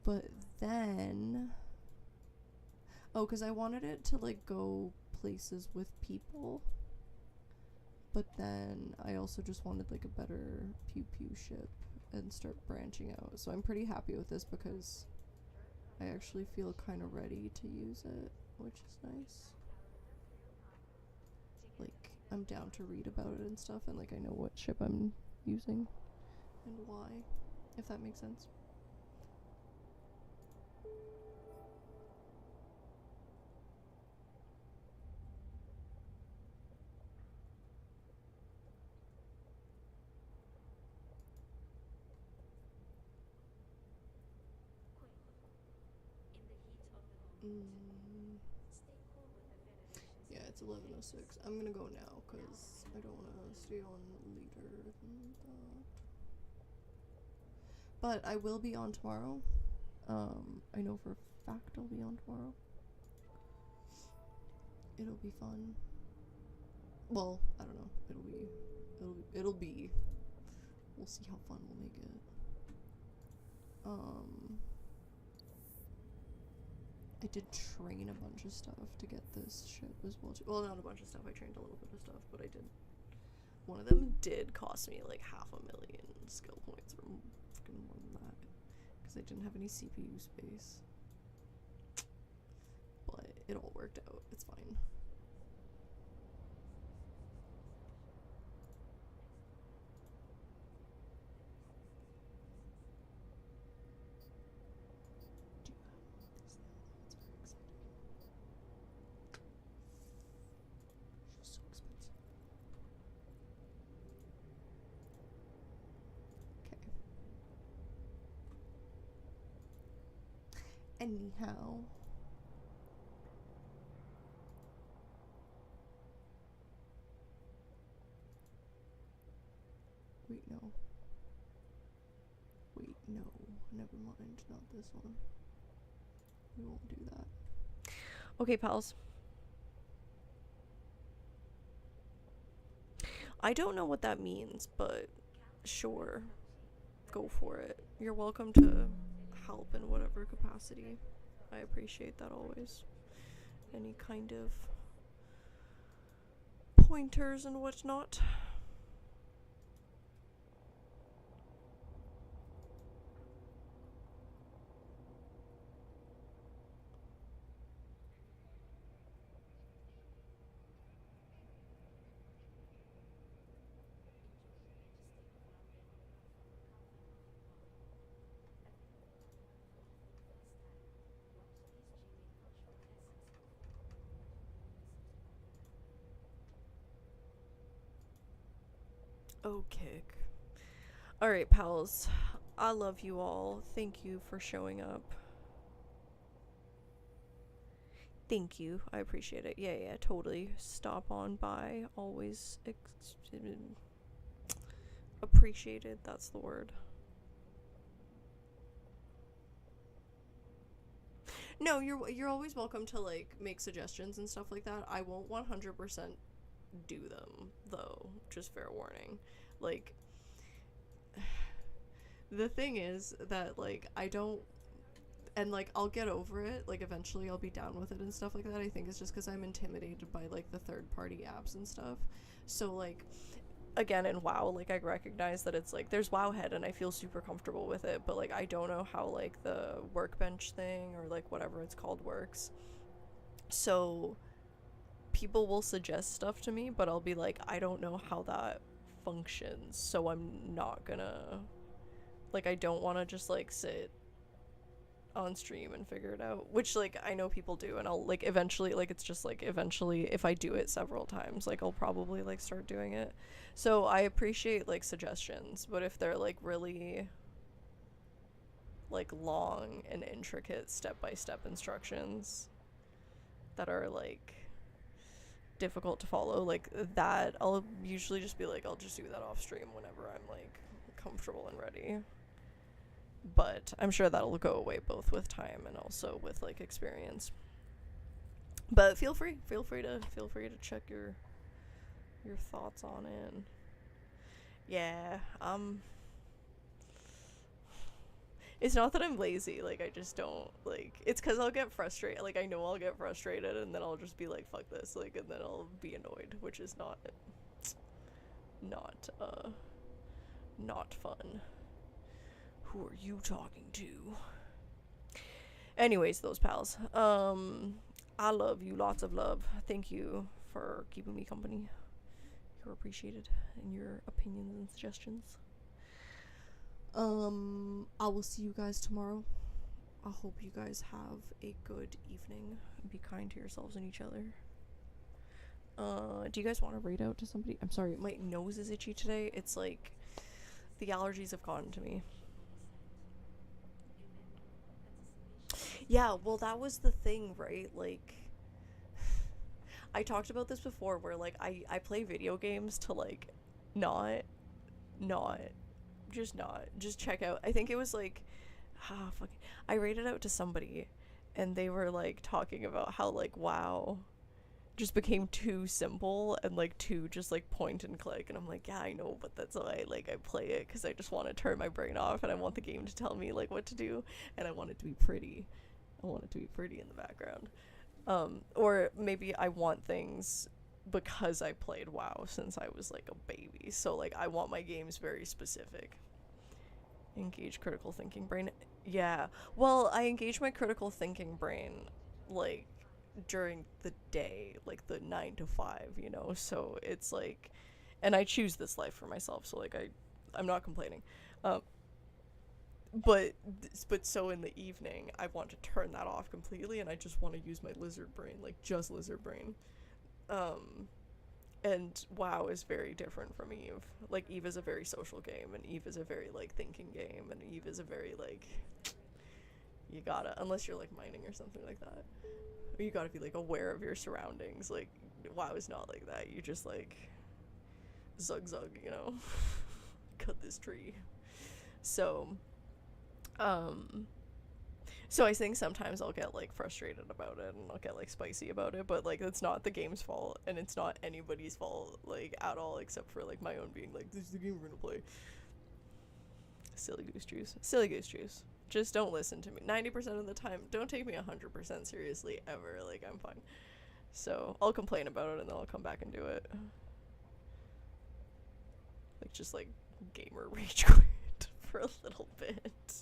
But then... Oh, because I wanted it to, like, go places with people. But then I also just wanted, like, a better pew-pew ship and start branching out. So I'm pretty happy with this because I actually feel kind of ready to use it, which is nice. Like, I'm down to read about it and stuff, and, like, I know what ship I'm using and why, if that makes sense. Yeah, it's 11:06. I'm gonna go now because I don't want to stay on later than that. But I will be on tomorrow. I know for a fact I'll be on tomorrow. It'll be fun. Well, I don't know. It'll be. We'll see how fun we'll make it. I did train a bunch of stuff to get this ship as well too. Well, not a bunch of stuff. I trained a little bit of stuff, but I did. One of them did cost me like 500,000 skill points or fucking more than that because I didn't have any CPU space. But it all worked out. It's fine. Anyhow. Wait, no. Wait, no. Never mind. Not this one. We won't do that. Okay, pals. I don't know what that means, but sure. Go for it. You're welcome to help in whatever capacity. I appreciate that always. Any kind of pointers and whatnot. Okay. Alright, pals. I love you all. Thank you for showing up. Thank you. I appreciate it. Yeah, totally. Stop on by. Always appreciated. That's the word. No, you're always welcome to like make suggestions and stuff like that. I won't 100% do them though. Just fair warning. Like the thing is that like I don't, and like I'll get over it, like eventually I'll be down with it and stuff like that. I think it's just because I'm intimidated by like the third party apps and stuff. So like again in WoW, like I recognize that it's like there's WoWhead and I feel super comfortable with it, but like I don't know how like the workbench thing or like whatever it's called works. So people will suggest stuff to me, but I'll be like, I don't know how that functions, so I'm not gonna, like, I don't want to just like sit on stream and figure it out, which like I know people do, and I'll like eventually, like it's just like eventually if I do it several times, like I'll probably like start doing it. So I appreciate like suggestions, but if they're like really like long and intricate step-by-step instructions that are like difficult to follow, like that, I'll usually just be like, I'll just do that off stream whenever I'm like comfortable and ready. But I'm sure that'll go away both with time and also with like experience. But feel free to check your thoughts on it. Yeah, it's not that I'm lazy, like I just don't, like, it's because I'll get frustrated, like I know I'll get frustrated and then I'll just be like, fuck this, like, and then I'll be annoyed, which is not fun. Who are you talking to? Anyways, those pals, I love you, lots of love. Thank you for keeping me company. You're appreciated, and your opinions and suggestions. I will see you guys tomorrow. I hope you guys have a good evening. Be kind to yourselves and each other. Do you guys want to read out to somebody? I'm sorry, my nose is itchy today. It's like the allergies have gotten to me. Yeah, well, that was the thing, right? Like, I talked about this before where, like, I play video games to, like, not just check out. I think it was, like, I rated out to somebody, and they were, like, talking about how, like, WoW just became too simple and, like, too just, like, point and click, and I'm like, yeah, I know, but that's why, like, I play it, because I just want to turn my brain off, and I want the game to tell me, like, what to do, and I want it to be pretty. I want it to be pretty in the background. Or maybe I want things because I played WoW since I was like a baby. So like I want my games very specific. Engage critical thinking brain. Yeah. Well, I engage my critical thinking brain like during the day, like the 9 to 5, you know. So it's like, and I choose this life for myself. So like I'm not complaining. But so in the evening, I want to turn that off completely, and I just want to use my lizard brain, like just lizard brain. And WoW is very different from Eve. Like Eve is a very social game, and Eve is a very like thinking game, and Eve is a very like You gotta, unless you're like mining or something like that. Or you gotta be like aware of your surroundings. Like, WoW is not like that. You just like zug, you know? Cut this tree. So, so I think sometimes I'll get like frustrated about it and I'll get like spicy about it, but like it's not the game's fault and it's not anybody's fault like at all except for like my own being like, this is the game we're gonna play. Silly goose juice. Silly goose juice. Just don't listen to me. 90% of the time, don't take me 100% seriously ever. Like, I'm fine. So I'll complain about it and then I'll come back and do it. Like, just like gamer rage quit for a little bit.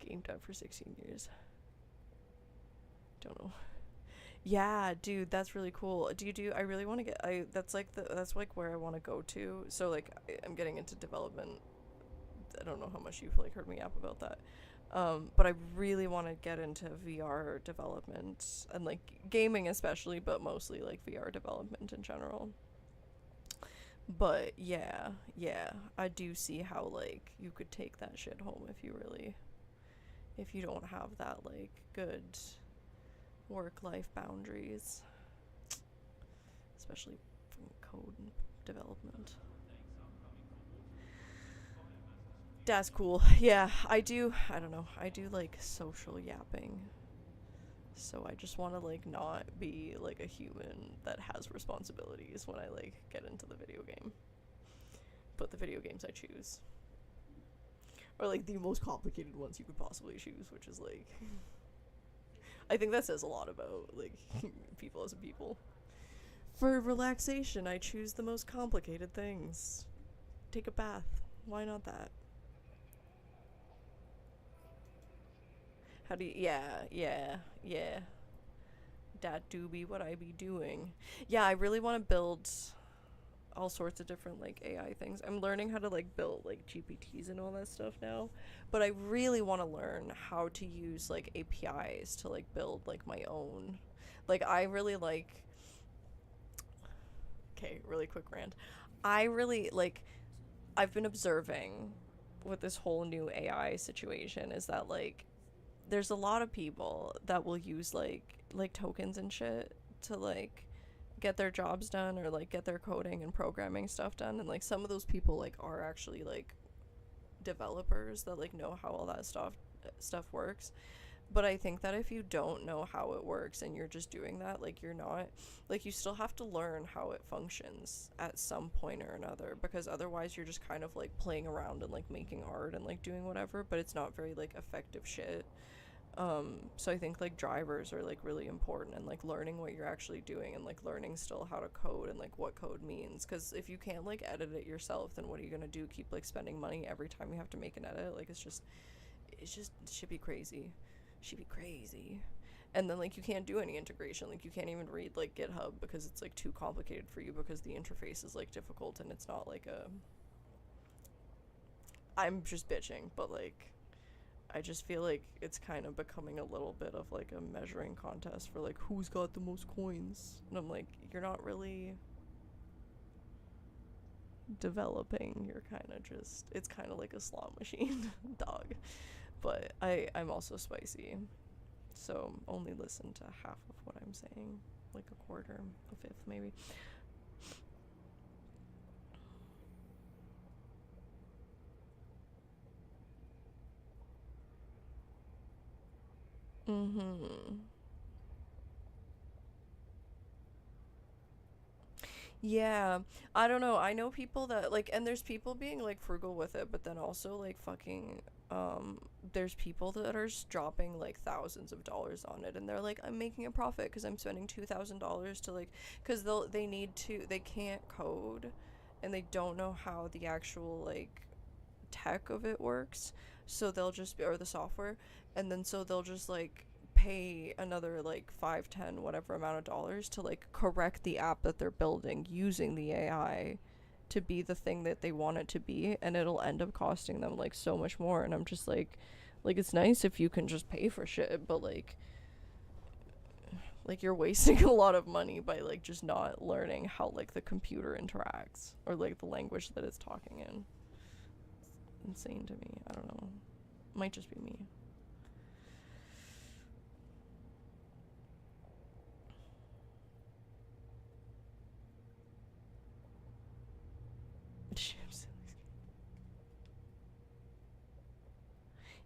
Game dev for 16 years. Don't know. Yeah, dude, that's really cool. I really want to get, that's like where I want to go to. So like, I'm getting into development. I don't know how much you've like heard me yap about that. But I really want to get into VR development and like gaming especially, but mostly like VR development in general. But yeah, I do see how like you could take that shit home if you don't have that like good work-life boundaries, especially from code and development. That's cool. Yeah, I do like social yapping. So I just want to like not be like a human that has responsibilities when I like get into the video game. But the video games I choose are like the most complicated ones you could possibly choose, which is like I think that says a lot about like people as a people. For relaxation, I choose the most complicated things. Take a bath. Why not that? How do you, yeah. That do be what I be doing. Yeah, I really want to build all sorts of different like AI things. I'm learning how to like build like GPTs and all that stuff now, but I really want to learn how to use like APIs to like build like my own. Like I really like, okay, really quick rant. I really like, I've been observing with this whole new AI situation is that like there's a lot of people that will use like tokens and shit to like get their jobs done or like get their coding and programming stuff done, and like some of those people like are actually like developers that like know how all that stuff works. But I think that if you don't know how it works and you're just doing that, like you're not, like you still have to learn how it functions at some point or another, because otherwise you're just kind of like playing around and like making art and like doing whatever, but it's not very like effective shit. So I think like drivers are like really important, and like learning what you're actually doing and like learning still how to code and like what code means, because if you can't like edit it yourself, then what are you gonna do? Keep like spending money every time you have to make an edit? Like it should be crazy. And then like you can't do any integration, like you can't even read like GitHub because it's like too complicated for you, because the interface is like difficult, and it's not like a, I'm just bitching, but like I just feel like it's kind of becoming a little bit of like a measuring contest for like who's got the most coins, and I'm like, you're not really developing, you're kind of just, it's kind of like a slot machine. Dog. But I'm also spicy, so only listen to half of what I'm saying, like a quarter, a fifth maybe. Yeah, I don't know. I know people that like, and there's people being like frugal with it, but then also like fucking, there's people that are dropping like thousands of dollars on it, and they're like, I'm making a profit because I'm spending $2,000 to like, because they can't code, and they don't know how the actual like tech of it works, so they'll just or the software, and then so they'll just like pay another like 5, 10, whatever amount of dollars to like correct the app that they're building using the AI to be the thing that they want it to be, and it'll end up costing them like so much more. And I'm just like it's nice if you can just pay for shit, but like you're wasting a lot of money by like just not learning how like the computer interacts or like the language that it's talking in. It's insane to me. I don't know. Might just be me.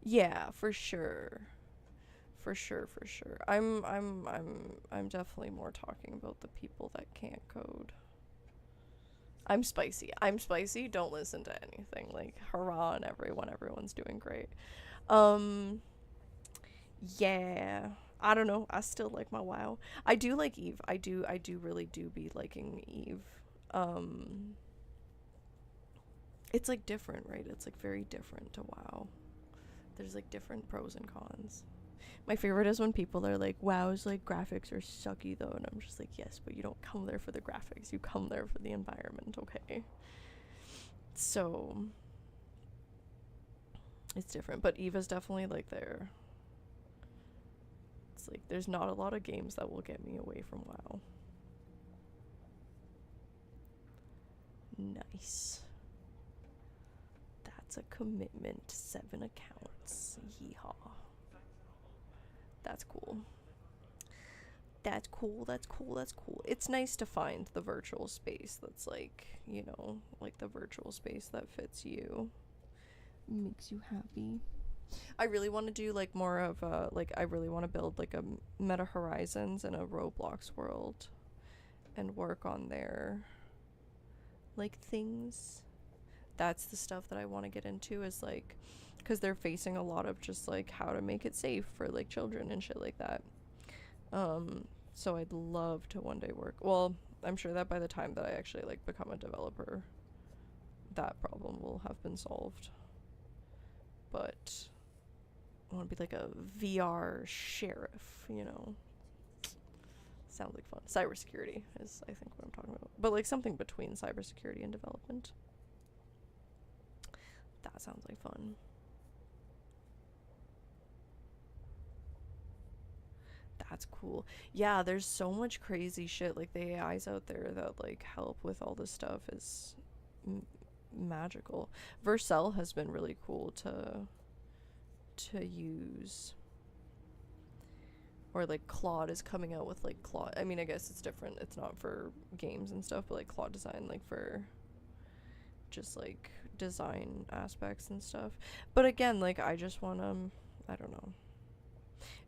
Yeah, for sure. For sure, for sure. I'm definitely more talking about the people that can't code. I'm spicy. I'm spicy. Don't listen to anything. Like, hurrah on everyone. Everyone's doing great. Um, yeah. I don't know. I still like my WoW. I do like Eve. I do really do be liking Eve. Um, it's like different, right? It's like very different to WoW. There's like different pros and cons. My favorite is when people are like, WoW's like graphics are sucky though, and I'm just like, yes, but you don't come there for the graphics. You come there for the environment, okay? So it's different, but Eva's definitely like there. It's like there's not a lot of games that will get me away from WoW. Nice. That's a commitment. 7 accounts. Yeehaw. That's cool. That's cool, that's cool, that's cool. It's nice to find the virtual space that's like, you know, like the virtual space that fits you. Makes you happy. I really want to do like more of a, like I really want to build like a Meta Horizons and a Roblox world and work on their like things. That's the stuff that I want to get into, is like, because they're facing a lot of just like how to make it safe for like children and shit like that. So I'd love to one day work. Well, I'm sure that by the time that I actually like become a developer, that problem will have been solved. But I want to be like a VR sheriff, you know. Sounds like fun. Cybersecurity is, I think, what I'm talking about. But like something between cybersecurity and development. That sounds like fun. That's cool. Yeah, there's so much crazy shit. Like the AIs out there that like help with all this stuff is magical. Vercel has been really cool to use. Or like Claude is coming out with like Claude. I mean, I guess it's different. It's not for games and stuff, but like Claude design, like for just like design aspects and stuff. But again, like I just want to, I don't know.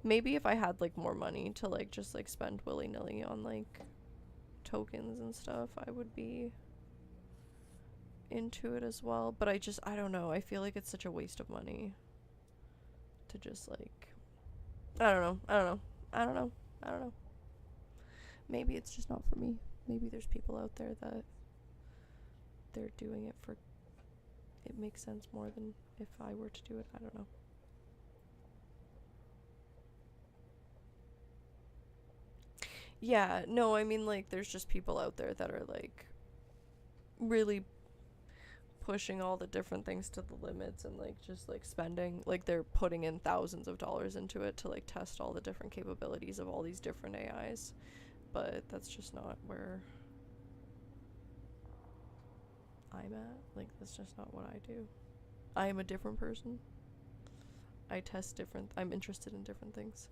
Maybe if I had like more money to like just like spend willy-nilly on like tokens and stuff, I would be into it as well. But I don't know. I feel like it's such a waste of money to just like, I don't know. I don't know. Maybe it's just not for me. Maybe there's people out there that they're doing it for, it makes sense more than if I were to do it. I don't know. Yeah, no, I mean, like, there's just people out there that are, like, really pushing all the different things to the limits and, like, just, like, spending, like, they're putting in thousands of dollars into it to, like, test all the different capabilities of all these different AIs. But that's just not where I'm at. Like, that's just not what I do. I am a different person. I test different, I'm interested in different things.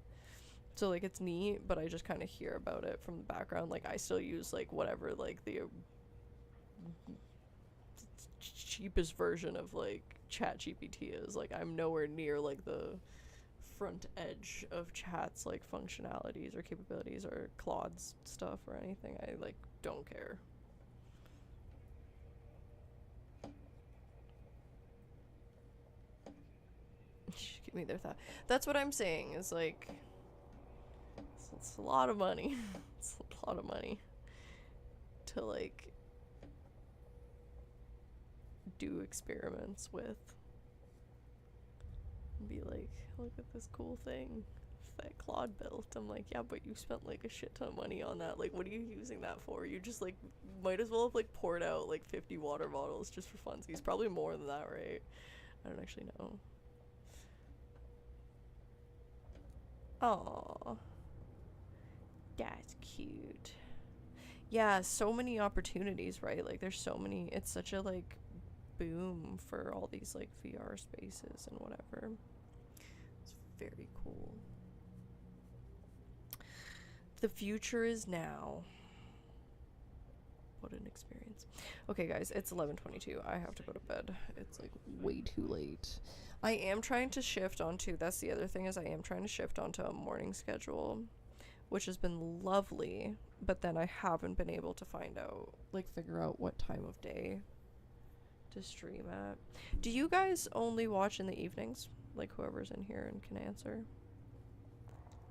So like it's neat, but I just kind of hear about it from the background. Like I still use like whatever like the cheapest version of like ChatGPT is. Like I'm nowhere near like the front edge of chat's like functionalities or capabilities or Claude's stuff or anything. I like don't care. Give me their thought. That's what I'm saying is like it's a lot of money. It's a lot of money to like do experiments with and be like, look at this cool thing that Claude built. I'm like, yeah, but you spent like a shit ton of money on that. Like, what are you using that for? You just like might as well have like poured out like 50 water bottles just for funsies. Probably more than that, right? I don't actually know. Aww. That's cute. Yeah, so many opportunities, right? Like there's so many, it's such a like boom for all these like VR spaces and whatever. very cool. The future is now. What an experience. Okay, guys, it's 11:22. I have to go to bed. It's like way too late. I am trying to shift onto, that's the other thing, is I am trying to shift onto a morning schedule, which has been lovely, but then I haven't been able to figure out what time of day to stream at. Do you guys only watch in the evenings? Like, whoever's in here and can answer.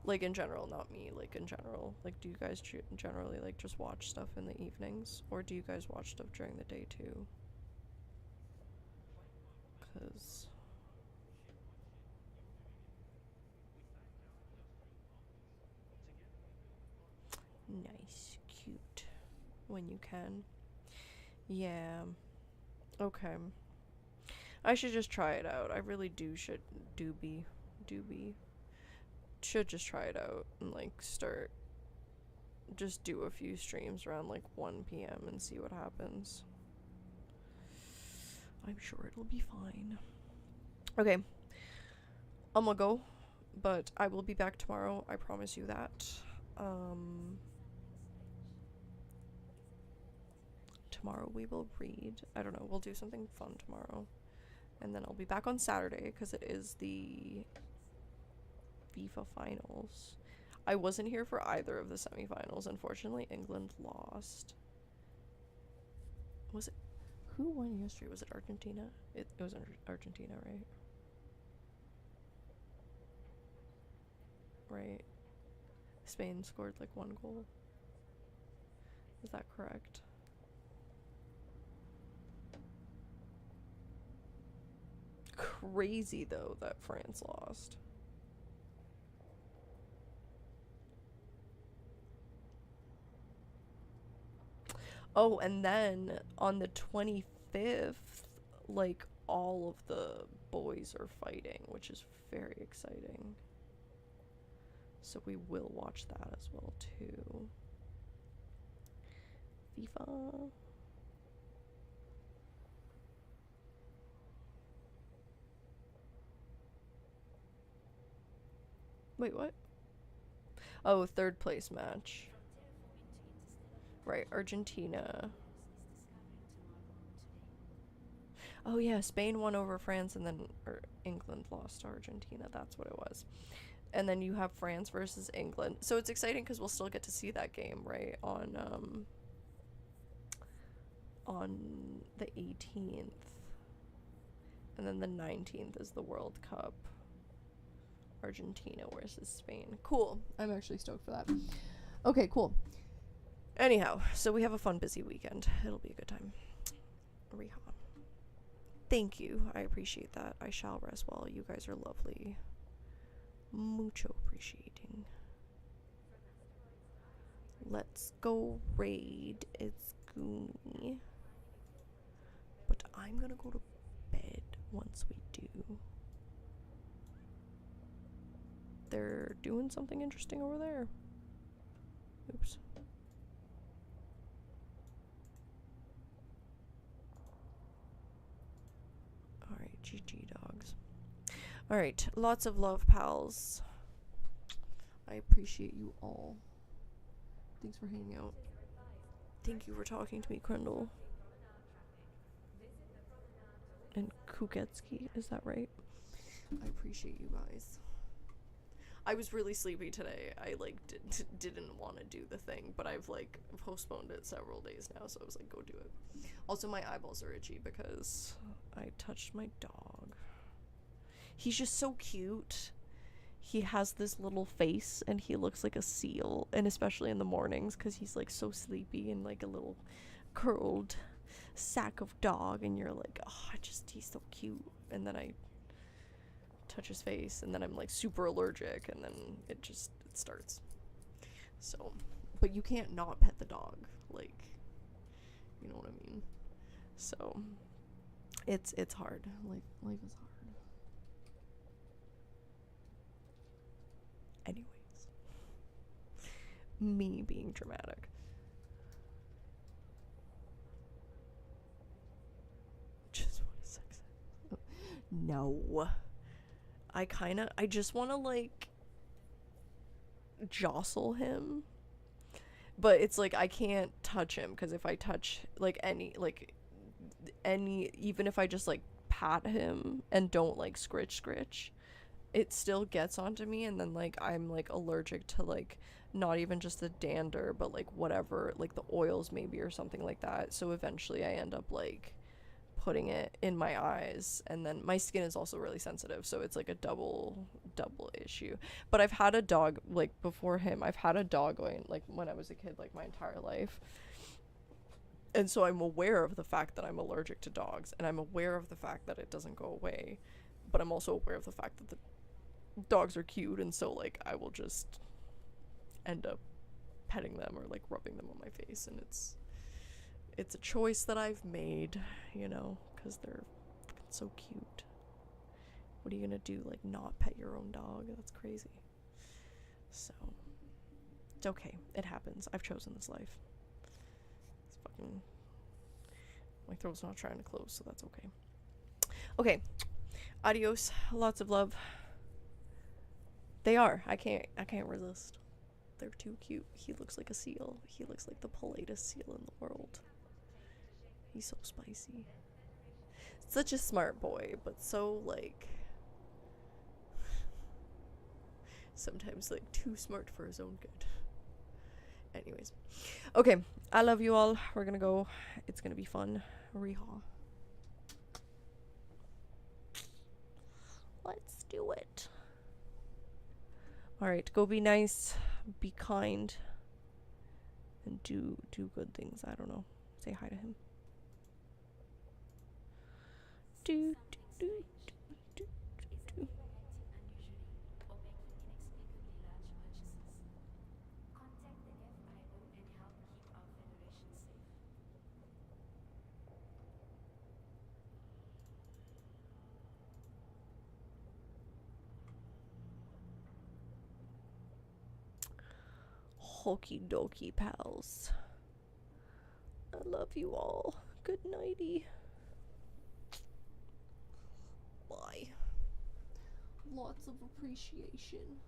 Like, in general, not me, like, in general. Like, do you guys generally, like, just watch stuff in the evenings? Or do you guys watch stuff during the day, too? 'Cause... Nice. Cute. When you can. Yeah. Okay. I should just try it out. I really should just try it out and like just do a few streams around like 1 p.m. and see what happens. I'm sure it'll be fine. Okay. I'm gonna go, but I will be back tomorrow. I promise you that. Tomorrow we will read. I don't know. We'll do something fun tomorrow. And then I'll be back on Saturday because it is the FIFA finals. I wasn't here for either of the semifinals. Unfortunately, England lost. Was it? Who won yesterday? Was it Argentina? It was Argentina, right? Right. Spain scored like 1 goal. Is that correct? Crazy though that France lost. Oh, and then on the 25th, like all of the boys are fighting, which is very exciting. So we will watch that as well too. FIFA. Wait, what? Oh, 3rd place match. Right, Argentina. Oh yeah, Spain won over France and then England lost to Argentina. That's what it was. And then you have France versus England. So it's exciting because we'll still get to see that game, right? On the 18th. And then the 19th is the World Cup. Argentina versus Spain. Cool. I'm actually stoked for that. Okay, cool. Anyhow, so we have a fun, busy weekend. It'll be a good time. Riha. Thank you. I appreciate that. I shall rest well. You guys are lovely. Mucho appreciating. Let's go raid. It's Goonie. But I'm gonna go to bed once we do. They're doing something interesting over there. Oops. Alright, GG dogs. Alright, lots of love, pals. I appreciate you all. Thanks for hanging out. Thank you for talking to me, Krendel. And Kuketsky, is that right? I appreciate you guys. I was really sleepy today. I like didn't want to do the thing, but I've like postponed it several days now, so I was like, go do it. Also, my eyeballs are itchy because I touched my dog. He's just so cute. He has this little face and he looks like a seal, and especially in the mornings because he's like so sleepy and like a little curled sack of dog, and you're like, oh, he's so cute. And then I touch his face and then I'm like super allergic, and then it starts. So, but you can't not pet the dog, like, you know what I mean? So it's hard. Life is hard. Anyways, me being dramatic. Just want to sex. No. I just want to like jostle him, but it's like I can't touch him because if I touch like any even if I just like pat him and don't like scritch, it still gets onto me, and then like I'm like allergic to like not even just the dander but like whatever, like the oils maybe or something like that. So eventually I end up like putting it in my eyes, and then my skin is also really sensitive, so it's like a double issue. But I've had a dog like before him. I've had a dog going like when I was a kid, like my entire life. And so I'm aware of the fact that I'm allergic to dogs, and I'm aware of the fact that it doesn't go away. But I'm also aware of the fact that the dogs are cute, and so like I will just end up petting them or like rubbing them on my face, and it's a choice that I've made, you know, because they're so cute. What are you gonna do, like not pet your own dog? That's crazy. So it's okay, it happens. I've chosen this life. It's fucking, my throat's not trying to close, so that's okay. Okay, adios, lots of love. They are. I can't resist. They're too cute. He looks like a seal. He looks like the politest seal in the world. He's so spicy. Such a smart boy, but so like sometimes like too smart for his own good. Anyways. Okay, I love you all. We're gonna go. It's gonna be fun. Rehaw. Let's do it. Alright, go be nice, be kind, and do good things. I don't know. Say hi to him. Do, do, do, do, do, do. Okie dokie, pals. I love you all. Good nighty. Bye. Lots of appreciation.